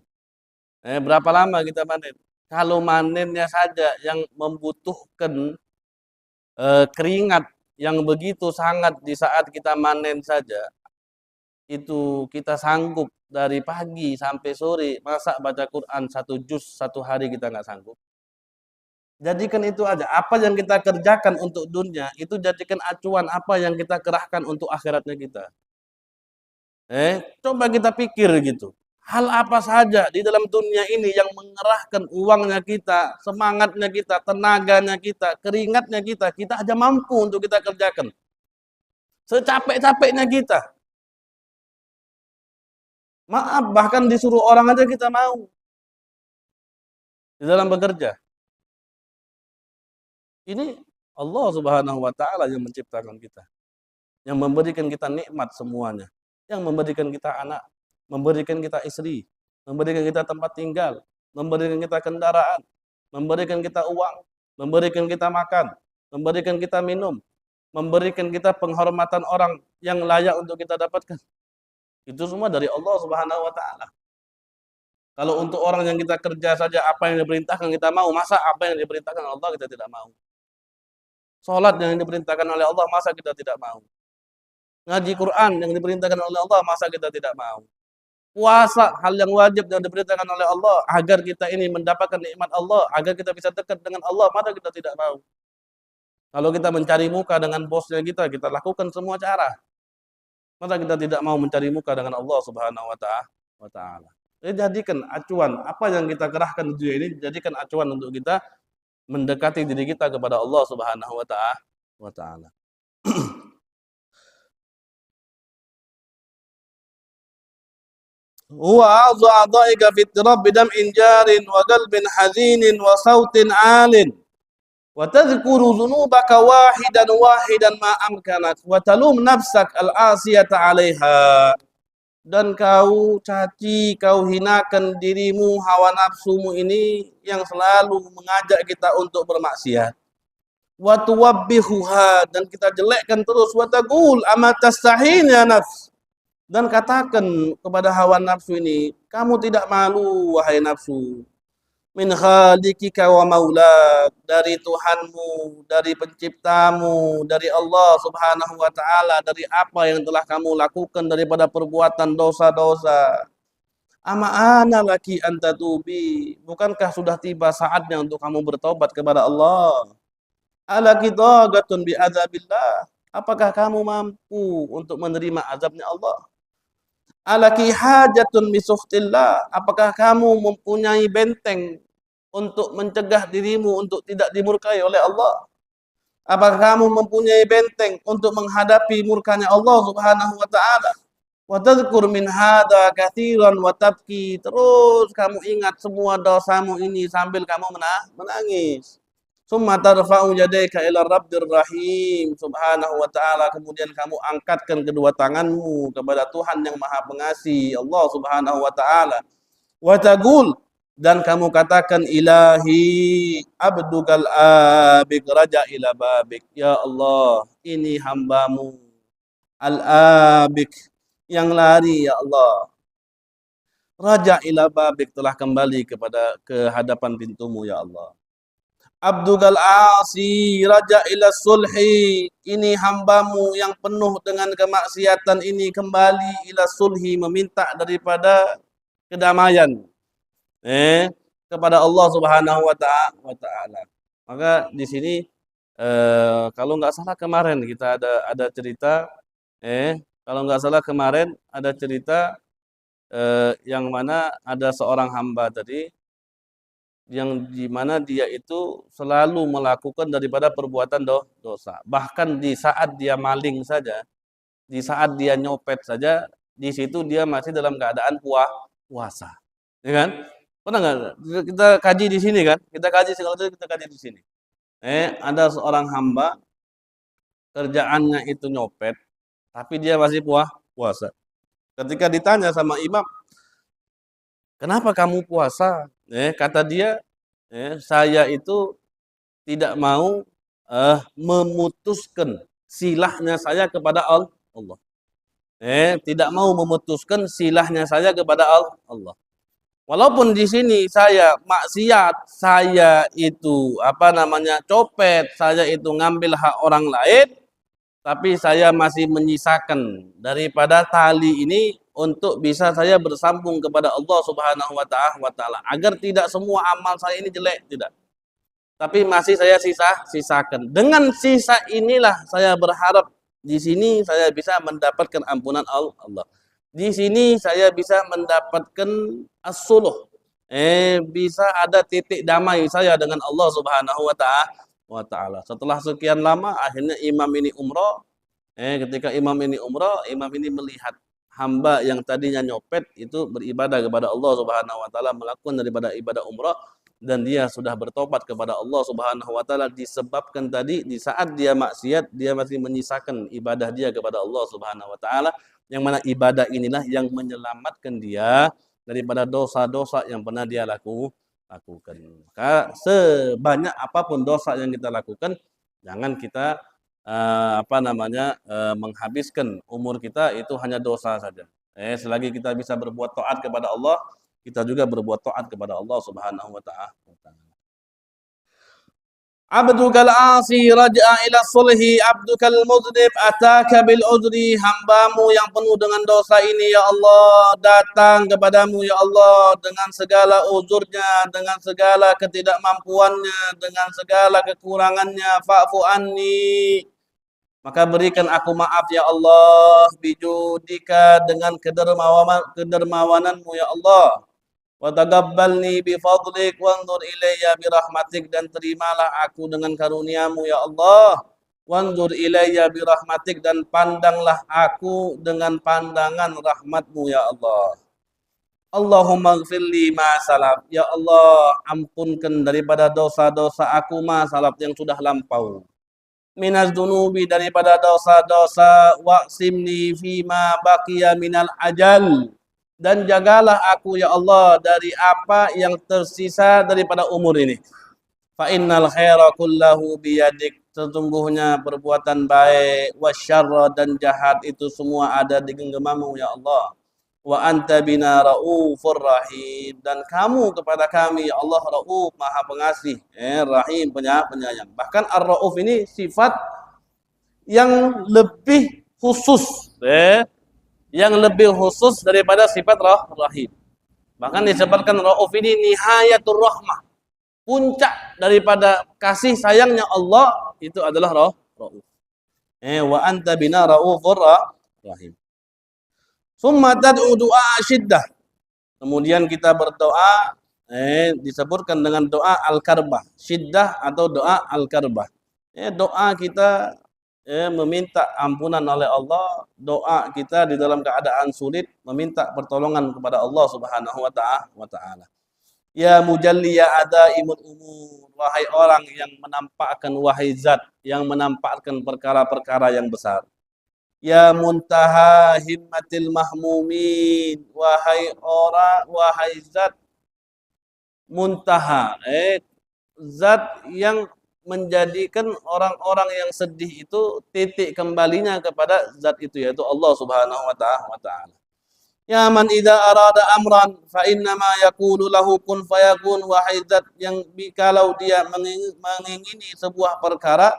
Berapa lama kita panen? Kalau manennya saja yang membutuhkan keringat yang begitu sangat di saat kita manen saja, itu kita sanggup dari pagi sampai sore, masa baca Quran 1 juz 1 hari kita nggak sanggup? Jadikan itu aja. Apa yang kita kerjakan untuk dunia, itu jadikan acuan apa yang kita kerahkan untuk akhiratnya kita. Coba kita pikir gitu. Hal apa saja di dalam dunia ini yang mengerahkan uangnya kita, semangatnya kita, tenaganya kita, keringatnya kita aja mampu untuk kita kerjakan. Secapek-capeknya kita. Maaf, bahkan disuruh orang aja kita mau. Di dalam bekerja. Ini Allah Subhanahu wa taala yang menciptakan kita. Yang memberikan kita nikmat semuanya. Yang memberikan kita anak, memberikan kita istri, memberikan kita tempat tinggal, memberikan kita kendaraan, memberikan kita uang, memberikan kita makan, memberikan kita minum, memberikan kita penghormatan orang yang layak untuk kita dapatkan. Itu semua dari Allah Subhanahu wa taala. Kalau untuk orang yang kita kerja saja apa yang diperintahkan kita mau, masa apa yang diperintahkan Allah kita tidak mau? Salat yang diperintahkan oleh Allah, masa kita tidak mau? Ngaji Quran yang diperintahkan oleh Allah, masa kita tidak mau? Puasa, hal yang wajib yang diperintahkan oleh Allah, agar kita ini mendapatkan nikmat Allah, agar kita bisa dekat dengan Allah, masa kita tidak mau? Kalau kita mencari muka dengan bosnya kita lakukan semua cara. Masa kita tidak mau mencari muka dengan Allah Subhanahu wa taala? Jadi jadikan acuan apa yang kita kerahkan di dunia ini, jadikan acuan untuk kita mendekati diri kita kepada Allah Subhanahu wa taala. Huwa a'dhu a'dha'ika fi ittirab bidam'in jarin wa qalbin hazinin wa sautin 'alin wa tadhkuru dhunubaka wahidan wahidan ma amkanak wa talum nafsak al-'asiyata 'alaiha. Dan kau caci, kau hinakan dirimu, hawa nafsumu ini yang selalu mengajak kita untuk bermaksiat. Wa tuwabbihuha, dan kita jelekkan terus. Wa taqul amatastahin ya nafs, dan katakan kepada hawa nafsu ini, kamu tidak malu wahai nafsu. Min khaliqika wa maulak, dari Tuhanmu, dari penciptamu, dari Allah Subhanahu wa taala, dari apa yang telah kamu lakukan daripada perbuatan dosa-dosa. Ama ana laki anta tubi, bukankah sudah tiba saatnya untuk kamu bertobat kepada Allah? Ala qidagatun bi adzabillah, apakah kamu mampu untuk menerima azabnya Allah? Alaki hajatun bisuhtillah, apakah kamu mempunyai benteng untuk mencegah dirimu untuk tidak dimurkai oleh Allah? Apakah kamu mempunyai benteng untuk menghadapi murkanya Allah Subhanahu wa taala? Wa tadhkur min hadza katsiran wa tabki, terus kamu ingat semua dosamu ini sambil kamu menangis. Summa tarfa'u yadayka ila Rabbil Rahim Subhanahu wa taala, kemudian kamu angkatkan kedua tanganmu kepada Tuhan yang Maha Pengasih, Allah Subhanahu wa taala. Wa taqul, dan kamu katakan, ilahi abdukal abik raja ila babik, ya Allah, ini hambamu al-abik, yang lari, ya Allah, raja ila babik, telah kembali ke hadapan pintumu, ya Allah. Abdul asi raja ila sulhi, ini hambamu yang penuh dengan kemaksiatan ini kembali ila sulhi, meminta daripada kedamaian kepada Allah Subhanahu wa taala. Maka di sini kalau nggak salah kemarin kita ada cerita kalau nggak salah kemarin ada cerita yang mana ada seorang hamba tadi yang di mana dia itu selalu melakukan daripada perbuatan dosa. Bahkan di saat dia maling saja, di saat dia nyopet saja, di situ dia masih dalam keadaan puasa. Ya kan? Pernah nggak kita kaji di sini kan? Kita kaji segala sesuatu, kita kaji di sini. Ada seorang hamba kerjaannya itu nyopet, tapi dia masih puasa. Ketika ditanya sama imam, kenapa kamu puasa? Kata dia, saya itu tidak mau memutuskan silahnya saya kepada Allah. Tidak mau memutuskan silahnya saya kepada Allah. Walaupun di sini saya maksiat, saya itu copet, saya itu ngambil hak orang lain, tapi saya masih menyisakan daripada tali ini untuk bisa saya bersambung kepada Allah Subhanahu wa taala. Agar tidak semua amal saya ini jelek, tidak. Tapi masih saya sisakan. Dengan sisa inilah saya berharap di sini saya bisa mendapatkan ampunan Allah. Di sini saya bisa mendapatkan as-suluh. Bisa ada titik damai saya dengan Allah Subhanahu wa taala. Setelah sekian lama akhirnya imam ini umroh. Ketika imam ini melihat hamba yang tadinya nyopet itu beribadah kepada Allah Subhanahu wa taala, melakukan daripada ibadah umrah, dan dia sudah bertobat kepada Allah Subhanahu wa taala disebabkan tadi di saat dia maksiat dia masih menyisakan ibadah dia kepada Allah Subhanahu wa taala, yang mana ibadah inilah yang menyelamatkan dia daripada dosa-dosa yang pernah dia lakukan. Maka sebanyak apapun dosa yang kita lakukan, jangan kita menghabiskan umur kita itu hanya dosa saja. Selagi kita bisa berbuat taat kepada Allah, kita juga berbuat taat kepada Allah Subhanahu wa taala. Abdukal asi raja'a ila sulhi, abdukal mudnib ataka bil udri, hambamu yang penuh dengan dosa ini ya Allah datang kepadamu ya Allah dengan segala uzurnya, dengan segala ketidakmampuannya, dengan segala kekurangannya. Fa'fu anni, maka berikan aku maaf ya Allah, bijudika, dengan kedermawananmu ya Allah. Wa taqabbalni bi fadlik wanzur ilayya bi rahmatik, dan terimalah aku dengan karuniamu ya Allah. Wanzur ilayya bi rahmatik, dan pandanglah aku dengan pandangan rahmatmu ya Allah. Allahumma ighfirli ma salaf, ya Allah ampunkan daripada dosa-dosa aku ma salaf yang sudah lampau. Minaz dunubi, daripada dosa-dosa, waqsimni fima baqiya minal ajal, dan jagalah aku ya Allah dari apa yang tersisa daripada umur ini. Fa innal khaira kullahu biyadik, sesungguhnya perbuatan baik wasyarra, dan jahat itu semua ada di genggamanmu ya Allah. Wa anta bina raufur rahim, dan kamu kepada kami ya Allah rauf, maha pengasih, rahim, penyayang. Bahkan ar-rauf ini sifat yang lebih khusus, yang lebih khusus daripada sifat rahim. Bahkan disebutkan rauf ini nihayatul rahmah, puncak daripada kasih sayangnya Allah itu adalah rauf. Wa anta bina raufur rahim. Summa tad'u du'a syiddah. Kemudian kita berdoa, disebutkan dengan doa al-karbah, syiddah atau doa al-karbah. Doa kita meminta ampunan oleh Allah, doa kita di dalam keadaan sulit meminta pertolongan kepada Allah Subhanahu wa taala. Ya mujalli ya adaimul umur, wahai orang yang menampakkan, wahai zat yang menampakkan perkara-perkara yang besar. Ya muntaha himmatil mahmumin, wahai zat muntaha, zat yang menjadikan orang-orang yang sedih itu titik kembalinya kepada zat itu, yaitu Allah Subhanahu wa taala. Ya man idza arada amran fa innama yaqulu lahu kun fayakun, wahai zat yang kalau dia mengingini sebuah perkara,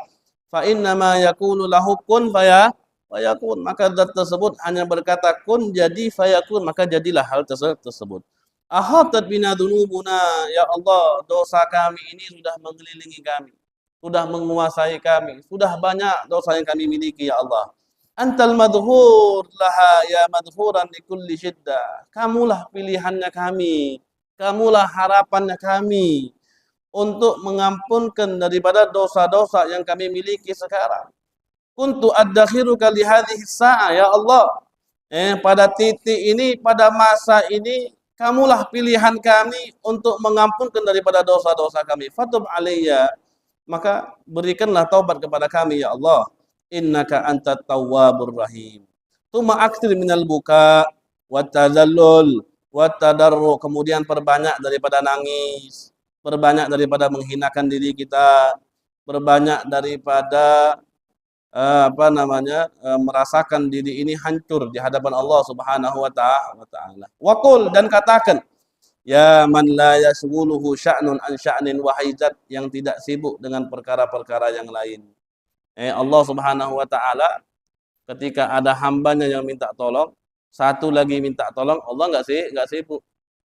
fa innama yaqulu lahu kun fayakun, maka zat tersebut hanya berkata kun, jadi, fayakun, maka jadilah hal tersebut. Ahatat bina dzunubuna, ya Allah dosa kami ini sudah mengelilingi kami, sudah menguasai kami, sudah banyak dosa yang kami miliki ya Allah. Antal madhur laha ya madhuran li kulli syiddah, kamulah pilihannya kami, kamulah harapannya kami untuk mengampunkan daripada dosa-dosa yang kami miliki sekarang. Kuntu addakhiruka li hadhihi sa'ah ya Allah, pada titik ini, pada masa ini, kamulah pilihan kami untuk mengampunkan daripada dosa-dosa kami. Fatub alayya, maka berikanlah taubat kepada kami ya Allah. Innaka antat tawwabur rahim. Tsumma aktsir minal buka wat tadallul wat tadarru, kemudian perbanyak daripada nangis, perbanyak daripada menghinakan diri kita, perbanyak daripada merasakan diri ini hancur di hadapan Allah Subhanahu wa taala. Wa qul, dan katakan, Ya man la yashghuluhu sya'nun an sya'nin wa haizat, yang tidak sibuk dengan perkara-perkara yang lain. Allah Subhanahu wa taala ketika ada hambanya yang minta tolong, satu lagi minta tolong, Allah enggak sibuk.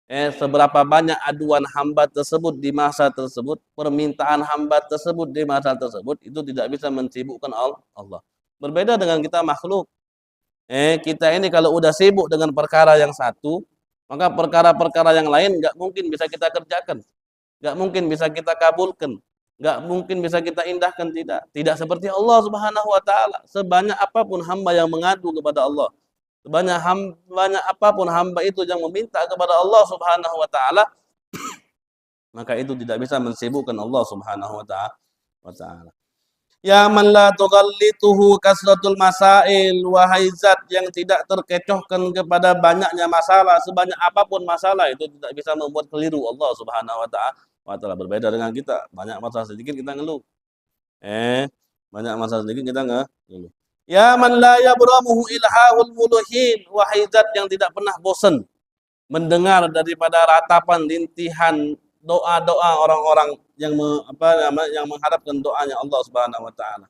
Seberapa banyak aduan hamba tersebut di masa tersebut, permintaan hamba tersebut di masa tersebut, itu tidak bisa mensibukkan Allah. Berbeda dengan kita makhluk. Kita ini kalau udah sibuk dengan perkara yang satu, maka perkara-perkara yang lain nggak mungkin bisa kita kerjakan, nggak mungkin bisa kita kabulkan, nggak mungkin bisa kita indahkan, tidak seperti Allah Subhanahu Wa Taala. Sebanyak apapun hamba yang mengadu kepada Allah, banyak apapun hamba itu yang meminta kepada Allah Subhanahu Wa Taala, maka itu tidak bisa mensibukkan Allah Subhanahu Wa Taala. Ya man la tughallituhu kasratul masail, wahai zat yang tidak terkecohkan kepada banyaknya masalah, sebanyak apapun masalah itu tidak bisa membuat keliru Allah Subhanahu wa taala. Berbeda dengan kita, banyak masalah sedikit kita ngeluh. Banyak masalah sedikit kita ngeluh. Ya man la yabramuhu ilhahul muluhin, wahai zat yang tidak pernah bosan mendengar daripada ratapan rintihan doa-doa orang-orang yang yang mengharapkan doanya Allah Subhanahu wa taala.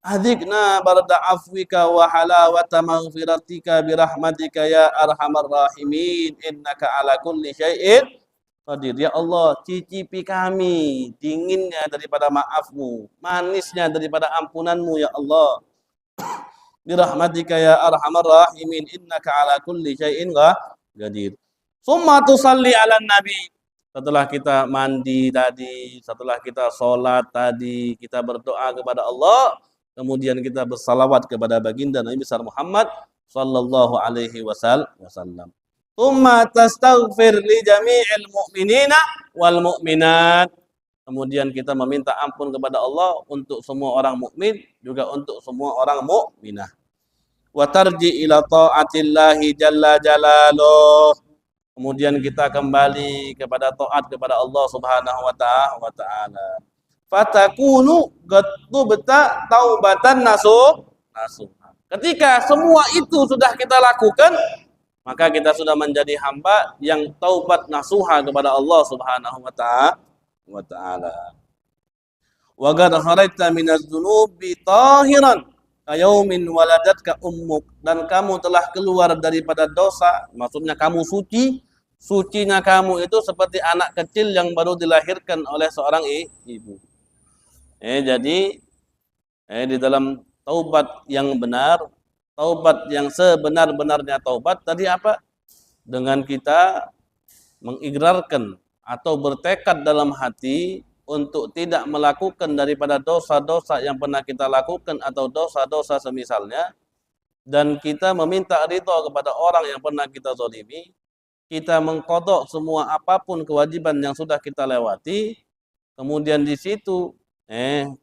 Adzikna barda afwika wa halawata maghfiratika birahmatika ya arhamar rahimin innaka ala kulli syai'in qadir. Ya Allah, cicipi kami dinginnya daripada maafmu, manisnya daripada ampunanmu ya Allah. Birahmatika ya arhamar rahimin innaka ala kulli syai'in qadir. Summa tusalli ala nabi. Setelah kita mandi tadi, setelah kita sholat tadi, kita berdoa kepada Allah, kemudian kita bersalawat kepada baginda Nabi besar Muhammad sallallahu alaihi wasallam. Tsumma tastaghfir li jami'il mu'minina wal mu'minat. Kemudian kita meminta ampun kepada Allah untuk semua orang mukmin, juga untuk semua orang mukminah. Wa tarji ila ta'atillahi jalla jalaluh. Kemudian kita kembali kepada taat kepada Allah Subhanahu wa taala. Fatakunu gatubta taubatan nasuh. Ketika semua itu sudah kita lakukan, maka kita sudah menjadi hamba yang taubat nasuha kepada Allah Subhanahu wa taala. Wa qad kharajta minaz dzunubi tahiran kayaumin waladatka ummuk, dan kamu telah keluar daripada dosa, maksudnya kamu sucinya kamu itu seperti anak kecil yang baru dilahirkan oleh seorang ibu. Jadi di dalam taubat yang benar, taubat yang sebenar-benarnya taubat tadi apa? Dengan kita mengikrarkan atau bertekad dalam hati untuk tidak melakukan daripada dosa-dosa yang pernah kita lakukan atau dosa-dosa semisalnya, dan kita meminta ridha kepada orang yang pernah kita zalimi, kita mengqadha semua apapun kewajiban yang sudah kita lewati, kemudian di situ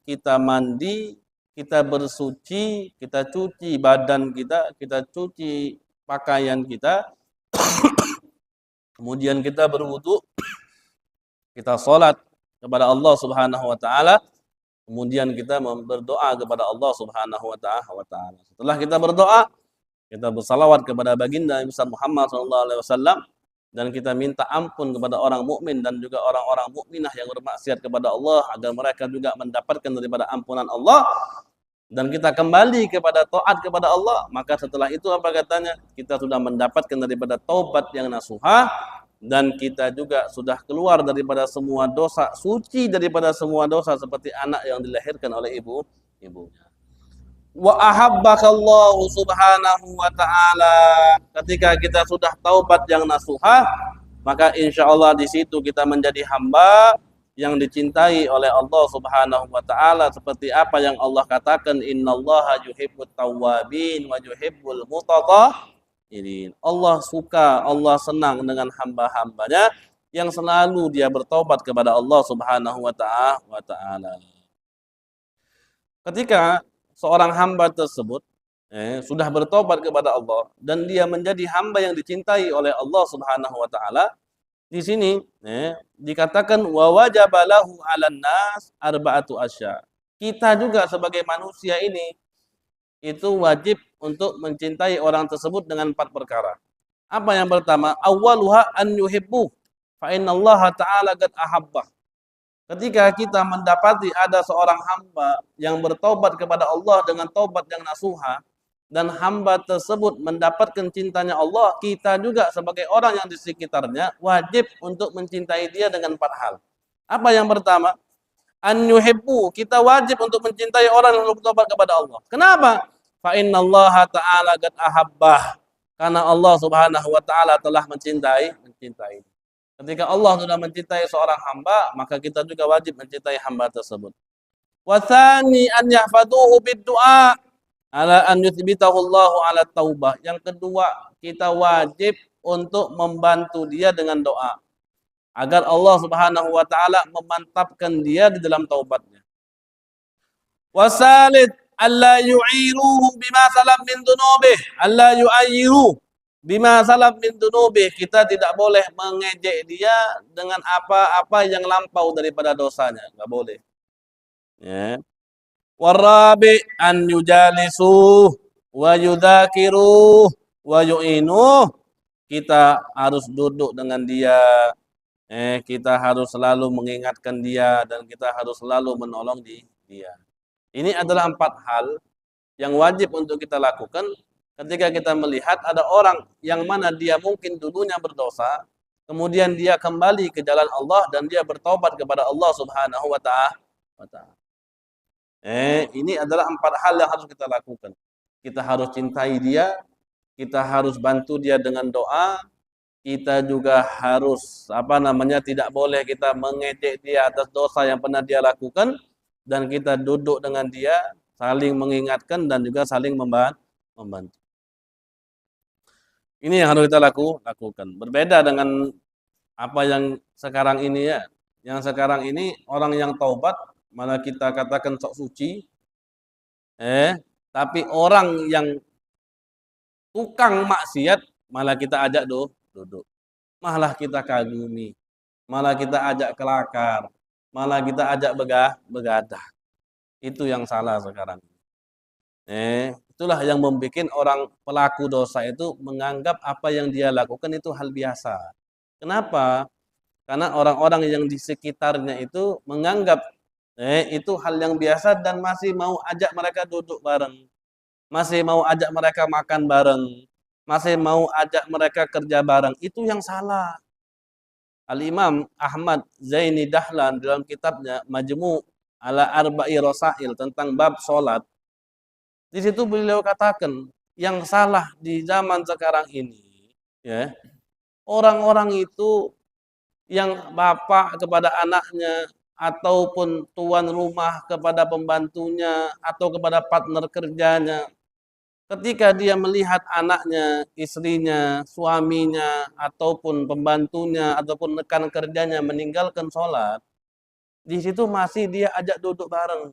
kita mandi, kita bersuci, kita cuci badan kita cuci pakaian kita, kemudian kita berwudu, kita sholat kepada Allah Subhanahu wa taala, kemudian kita berdoa kepada Allah Subhanahu wa taala. Setelah kita berdoa, kita bersalawat kepada baginda Nabi Muhammad sallallahu alaihi wasallam, dan kita minta ampun kepada orang mukmin dan juga orang-orang mukminah yang bermaksiat kepada Allah agar mereka juga mendapatkan daripada ampunan Allah, dan kita kembali kepada taat kepada Allah. Maka setelah itu apa katanya? Kita sudah mendapatkan daripada taubat yang nasuha, dan kita juga sudah keluar daripada semua dosa, suci daripada semua dosa seperti anak yang dilahirkan oleh ibunya. Wa ahabbakallahu subhanahu wa ta'ala. Ketika kita sudah taubat yang nasuha, maka insyaallah di situ kita menjadi hamba yang dicintai oleh Allah Subhanahu wa taala, seperti apa yang Allah katakan, innallaha yuhibbut tawwabin wa yuhibbul mutatahhirin. Allah suka, Allah senang dengan hamba-hambanya yang selalu dia bertobat kepada Allah Subhanahu wa taala. Ketika seorang hamba tersebut sudah bertobat kepada Allah dan dia menjadi hamba yang dicintai oleh Allah Subhanahu wa taala, di sini dikatakan wa wajaba lahu 'alan nas arba'atu asya. Kita juga sebagai manusia ini itu wajib untuk mencintai orang tersebut dengan 4 perkara. Apa yang pertama? Awwaluha an yuhibbu. fa innallaha ta'ala qad ahabbah. Ketika kita mendapati ada seorang hamba yang bertobat kepada Allah dengan taubat yang nasuha, dan hamba tersebut mendapatkan cintanya Allah, kita juga sebagai orang yang di sekitarnya wajib untuk mencintai dia dengan 4 hal. Apa yang pertama? An yuhibbu, kita wajib untuk mencintai orang yang bertobat kepada Allah. Kenapa? Fa innallaha ta'ala qad ahabbah. Karena Allah Subhanahu wa taala telah mencintai. Ketika Allah sudah mencintai seorang hamba, maka kita juga wajib mencintai hamba tersebut. Wa tsani an yahfaduhu bid-du'a ala an yuthbitahu Allahu ala taubah. Yang kedua, kita wajib untuk membantu dia dengan doa agar Allah Subhanahu wa taala memantapkan dia di dalam taubatnya. Wasalid alla yu'iruhu bima salaf min dunubih, alla yu'ayyiru bima salaf min dunubih. Kita tidak boleh mengejek dia dengan apa-apa yang lampau daripada dosanya, enggak boleh. Ya. Warabi an yujalisu wa yudzakiru wa yu'inu. Kita harus duduk dengan dia. Kita harus selalu mengingatkan dia dan kita harus selalu menolong dia. Ini adalah 4 hal yang wajib untuk kita lakukan ketika kita melihat ada orang yang mana dia mungkin dulunya berdosa, kemudian dia kembali ke jalan Allah dan dia bertobat kepada Allah Subhanahu wa taala. Ini adalah 4 hal yang harus kita lakukan. Kita harus cintai dia, kita harus bantu dia dengan doa, kita juga harus tidak boleh kita mengejek dia atas dosa yang pernah dia lakukan, dan kita duduk dengan dia saling mengingatkan dan juga saling membantu. Ini yang harus kita lakukan. Berbeda dengan apa yang sekarang ini ya. Yang sekarang ini orang yang taubat malah kita katakan sok suci. Tapi orang yang tukang maksiat malah kita ajak duduk. Malah kita kagumi, malah kita ajak kelakar, malah kita ajak begadah. Itu yang salah sekarang. Itulah yang membuat orang pelaku dosa itu menganggap apa yang dia lakukan itu hal biasa. Kenapa? Karena orang-orang yang di sekitarnya itu menganggap itu hal yang biasa dan masih mau ajak mereka duduk bareng. Masih mau ajak mereka makan bareng. Masih mau ajak mereka kerja bareng. Itu yang salah. Al-Imam Ahmad Zaini Dahlan dalam kitabnya Majmu' ala Arba'i Rasail tentang bab salat. Di situ beliau katakan yang salah di zaman sekarang ini, ya, orang-orang itu yang bapak kepada anaknya ataupun tuan rumah kepada pembantunya atau kepada partner kerjanya, ketika dia melihat anaknya, istrinya, suaminya, ataupun pembantunya, ataupun rekan kerjanya meninggalkan sholat, di situ masih dia ajak duduk bareng,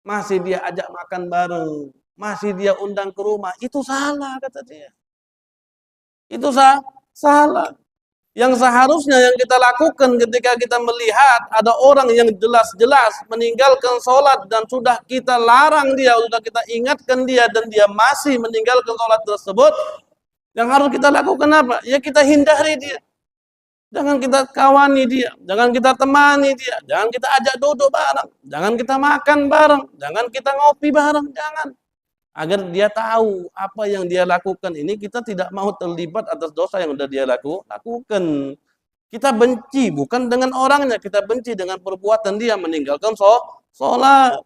masih dia ajak makan bareng, masih dia undang ke rumah, itu salah kata dia. Itu salah. Yang seharusnya yang kita lakukan ketika kita melihat ada orang yang jelas-jelas meninggalkan sholat dan sudah kita larang dia, sudah kita ingatkan dia dan dia masih meninggalkan sholat tersebut, yang harus kita lakukan apa? Ya kita hindari dia. Jangan kita kawani dia, jangan kita temani dia, jangan kita ajak duduk bareng, jangan kita makan bareng, jangan kita ngopi bareng, jangan. Agar dia tahu apa yang dia lakukan ini kita tidak mau terlibat atas dosa yang sudah dia lakukan. Kita benci bukan dengan orangnya, kita benci dengan perbuatan dia meninggalkan sholat.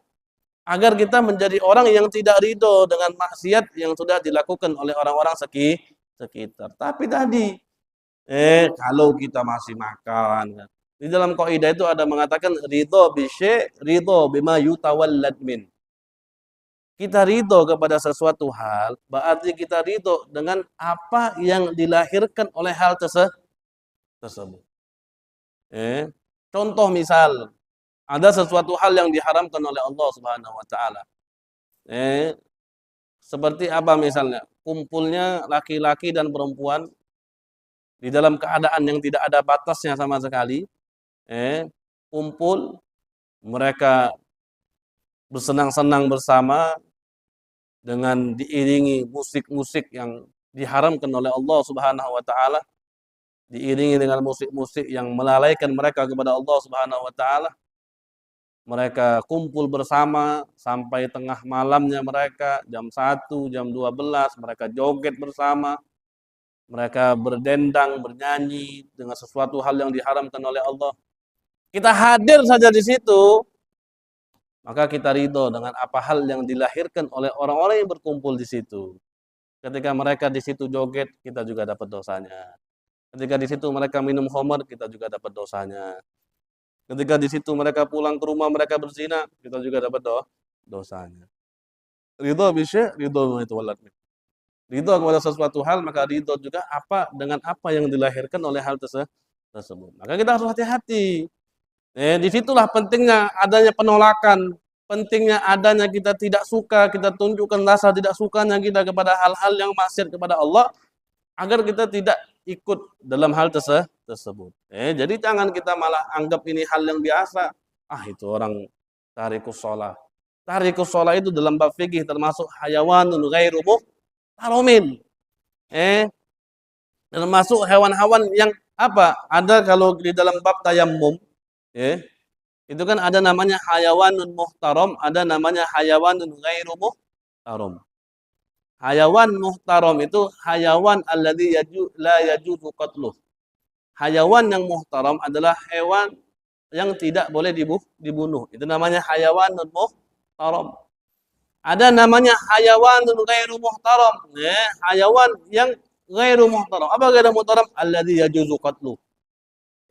Agar kita menjadi orang yang tidak ridho dengan maksiat yang sudah dilakukan oleh orang-orang sekitar. Tapi tadi, kalau kita masih makan, di dalam kaidah itu ada mengatakan ridho bisyai, ridho bima yutawallad min. Kita ridho kepada sesuatu hal, berarti kita ridho dengan apa yang dilahirkan oleh hal tersebut. Contoh misal, ada sesuatu hal yang diharamkan oleh Allah Subhanahu wa taala. Seperti apa misalnya? Kumpulnya laki-laki dan perempuan di dalam keadaan yang tidak ada batasnya sama sekali. Kumpul, mereka bersenang-senang bersama dengan diiringi musik-musik yang diharamkan oleh Allah Subhanahu wa taala, diiringi dengan musik-musik yang melalaikan mereka kepada Allah Subhanahu wa taala. Mereka kumpul bersama sampai tengah malamnya mereka, jam 1, jam 12 mereka joget bersama, mereka berdendang, bernyanyi dengan sesuatu hal yang diharamkan oleh Allah. Kita hadir saja di situ, maka kita ridho dengan apa hal yang dilahirkan oleh orang-orang yang berkumpul di situ. Ketika mereka di situ joget, kita juga dapat dosanya. Ketika di situ mereka minum khamar, kita juga dapat dosanya. Ketika di situ mereka pulang ke rumah mereka berzina, kita juga dapat dosanya. Ridho bisya, ridho itu walat. Ridho kepada sesuatu hal, maka ridho juga dengan apa yang dilahirkan oleh hal tersebut. Maka kita harus hati-hati. Disitulah pentingnya adanya penolakan, pentingnya adanya kita tidak suka, kita tunjukkan rasa tidak sukanya kita kepada hal-hal yang maksiat kepada Allah, agar kita tidak ikut dalam hal tersebut. Jadi jangan kita malah anggap ini hal yang biasa. Itu orang tarikus sholah. Tarikus sholah itu dalam bab fikih termasuk hayawanun ghairu muhtaromin. Termasuk hewan-hewan yang apa? Ada kalau di dalam bab tayammum, itu kan ada namanya hayawanun muhtaram, ada namanya hayawanun ghairu muhtaram. Hayawan muhtaram itu hayawan alladzi la yajuzu qatluh. Hayawan yang muhtaram adalah hewan yang tidak boleh dibunuh. Itu namanya hayawanun muhtaram. Ada namanya hayawanun ghairu muhtaram. Hayawan yang ghairu muhtaram. Apa ghairu muhtaram? Alladzi yajuzu qatluh.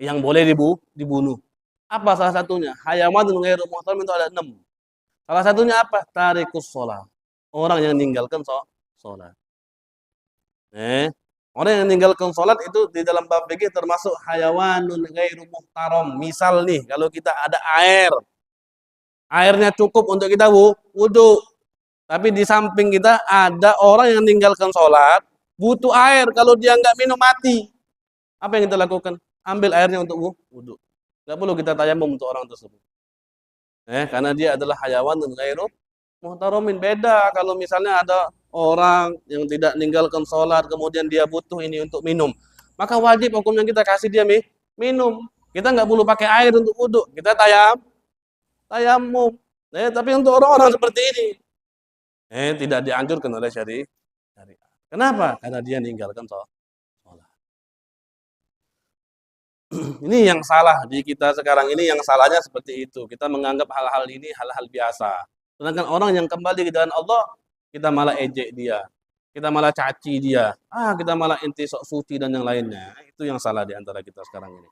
Yang boleh dibunuh. Apa salah satunya? Hayawanun ghairu muhtaram itu ada 6. Salah satunya apa? Tarikus shalah. Orang yang meninggalkan sholat. Orang yang meninggalkan sholat itu di dalam bab fikih termasuk hayawanun ghairu muhtaram. Misal nih, kalau kita ada airnya cukup untuk kita wudu, tapi di samping kita ada orang yang meninggalkan sholat, butuh air, kalau dia nggak minum mati. Apa yang kita lakukan? Ambil airnya untuk wudu. Nggak perlu kita tayamum untuk orang tersebut. Karena dia adalah hayawanun ghairu muhtaramin. Beda kalau misalnya ada orang yang tidak meninggalkan sholat, kemudian dia butuh ini untuk minum. Maka wajib hukumnya kita kasih dia minum. Kita nggak perlu pakai air untuk wudu. Kita tayamum. Tapi untuk orang-orang seperti ini, tidak dianjurkan oleh syariat. Kenapa? Karena dia meninggalkan sholat. Ini yang salah di kita sekarang ini, yang salahnya seperti itu. Kita menganggap hal-hal ini hal-hal biasa. Sedangkan orang yang kembali ke jalan Allah, kita malah ejek dia. Kita malah caci dia. Kita malah inti sok suci dan yang lainnya. Itu yang salah di antara kita sekarang ini.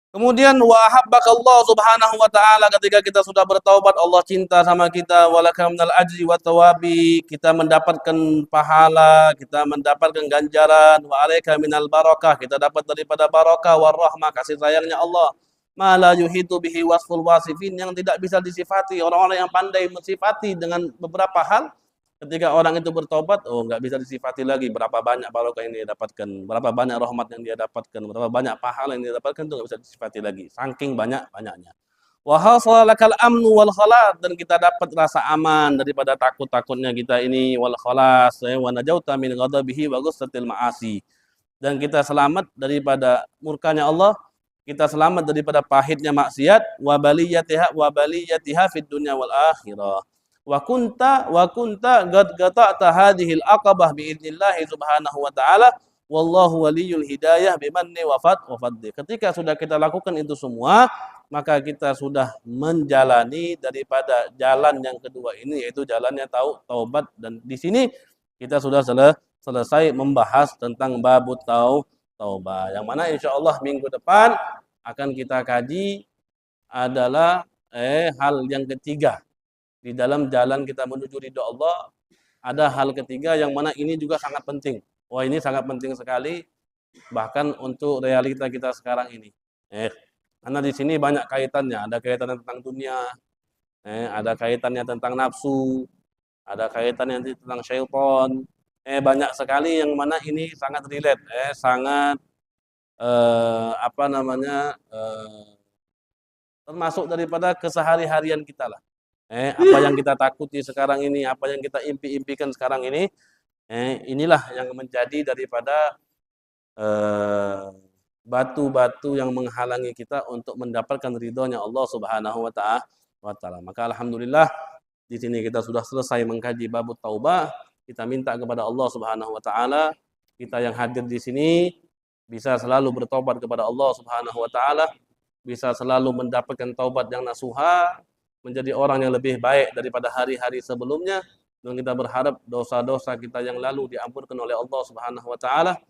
Kemudian wa habbakallah subhanahu wa ta'ala, ketika kita sudah bertaubat, Allah cinta sama kita, walaka minal ajri wa tawabi, kita mendapatkan pahala, kita mendapatkan ganjaran, wa alaika minal barakah, kita dapat daripada barakah, warahmah, kasih sayangnya Allah, ma la yuhitu bihi wasful wasifin, yang tidak bisa disifati orang-orang yang pandai mensifati dengan beberapa hal. Ketika orang itu bertobat, nggak bisa disifati lagi berapa banyak barokah yang dia dapatkan, berapa banyak rahmat yang dia dapatkan, berapa banyak pahala yang dia dapatkan, itu nggak bisa disifati lagi, saking banyak-banyaknya. Wa hasalakal amnu wal khalas, dan kita dapat rasa aman daripada takut-takutnya kita ini, wal khalas, wa najauta min ghadabihi wa ghussatil ma'asi, dan kita selamat daripada murkanya Allah, kita selamat daripada pahitnya maksiat, wa baliyatiha fid dunya wal akhirah. Wa kunta qad qata'ta hadhil aqabah bi idznillah subhanahu wa ta'ala, wallahu waliyul hidayah bimanni wa fadli. Ketika sudah kita lakukan itu semua, maka kita sudah menjalani daripada jalan yang kedua ini, yaitu jalannya taubat. Dan di sini kita sudah selesai membahas tentang babut taubat, yang mana insyaallah minggu depan akan kita kaji adalah hal yang ketiga. Di dalam jalan kita menuju ridho Allah, ada hal ketiga yang mana ini juga sangat penting. Ini sangat penting sekali, bahkan untuk realita kita sekarang ini. Karena di sini banyak kaitannya, ada kaitannya tentang dunia, ada kaitannya tentang nafsu, ada kaitannya tentang syaitan. Banyak sekali yang mana ini sangat relate, sangat termasuk daripada kesehari-harian kita lah. Apa yang kita takuti sekarang ini, apa yang kita impi-impikan sekarang ini, inilah yang menjadi daripada eh, batu-batu yang menghalangi kita untuk mendapatkan ridhonya Allah Subhanahu wa taala. Maka alhamdulillah di sini kita sudah selesai mengkaji bab taubah. Kita minta kepada Allah Subhanahu wa taala, kita yang hadir di sini bisa selalu bertobat kepada Allah Subhanahu wa taala, bisa selalu mendapatkan taubat yang nasuha, menjadi orang yang lebih baik daripada hari-hari sebelumnya, dan kita berharap dosa-dosa kita yang lalu diampunkan oleh Allah Subhanahu wa taala,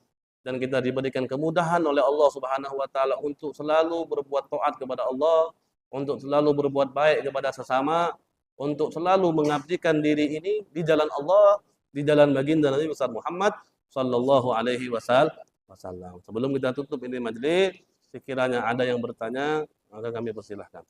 dan kita diberikan kemudahan oleh Allah Subhanahu wa taala untuk selalu berbuat taat kepada Allah, untuk selalu berbuat baik kepada sesama, untuk selalu mengabdikan diri ini di jalan Allah, di jalan baginda Nabi besar Muhammad sallallahu alaihi wasallam. Sebelum kita tutup ini majelis, sekiranya ada yang bertanya, maka kami persilahkan.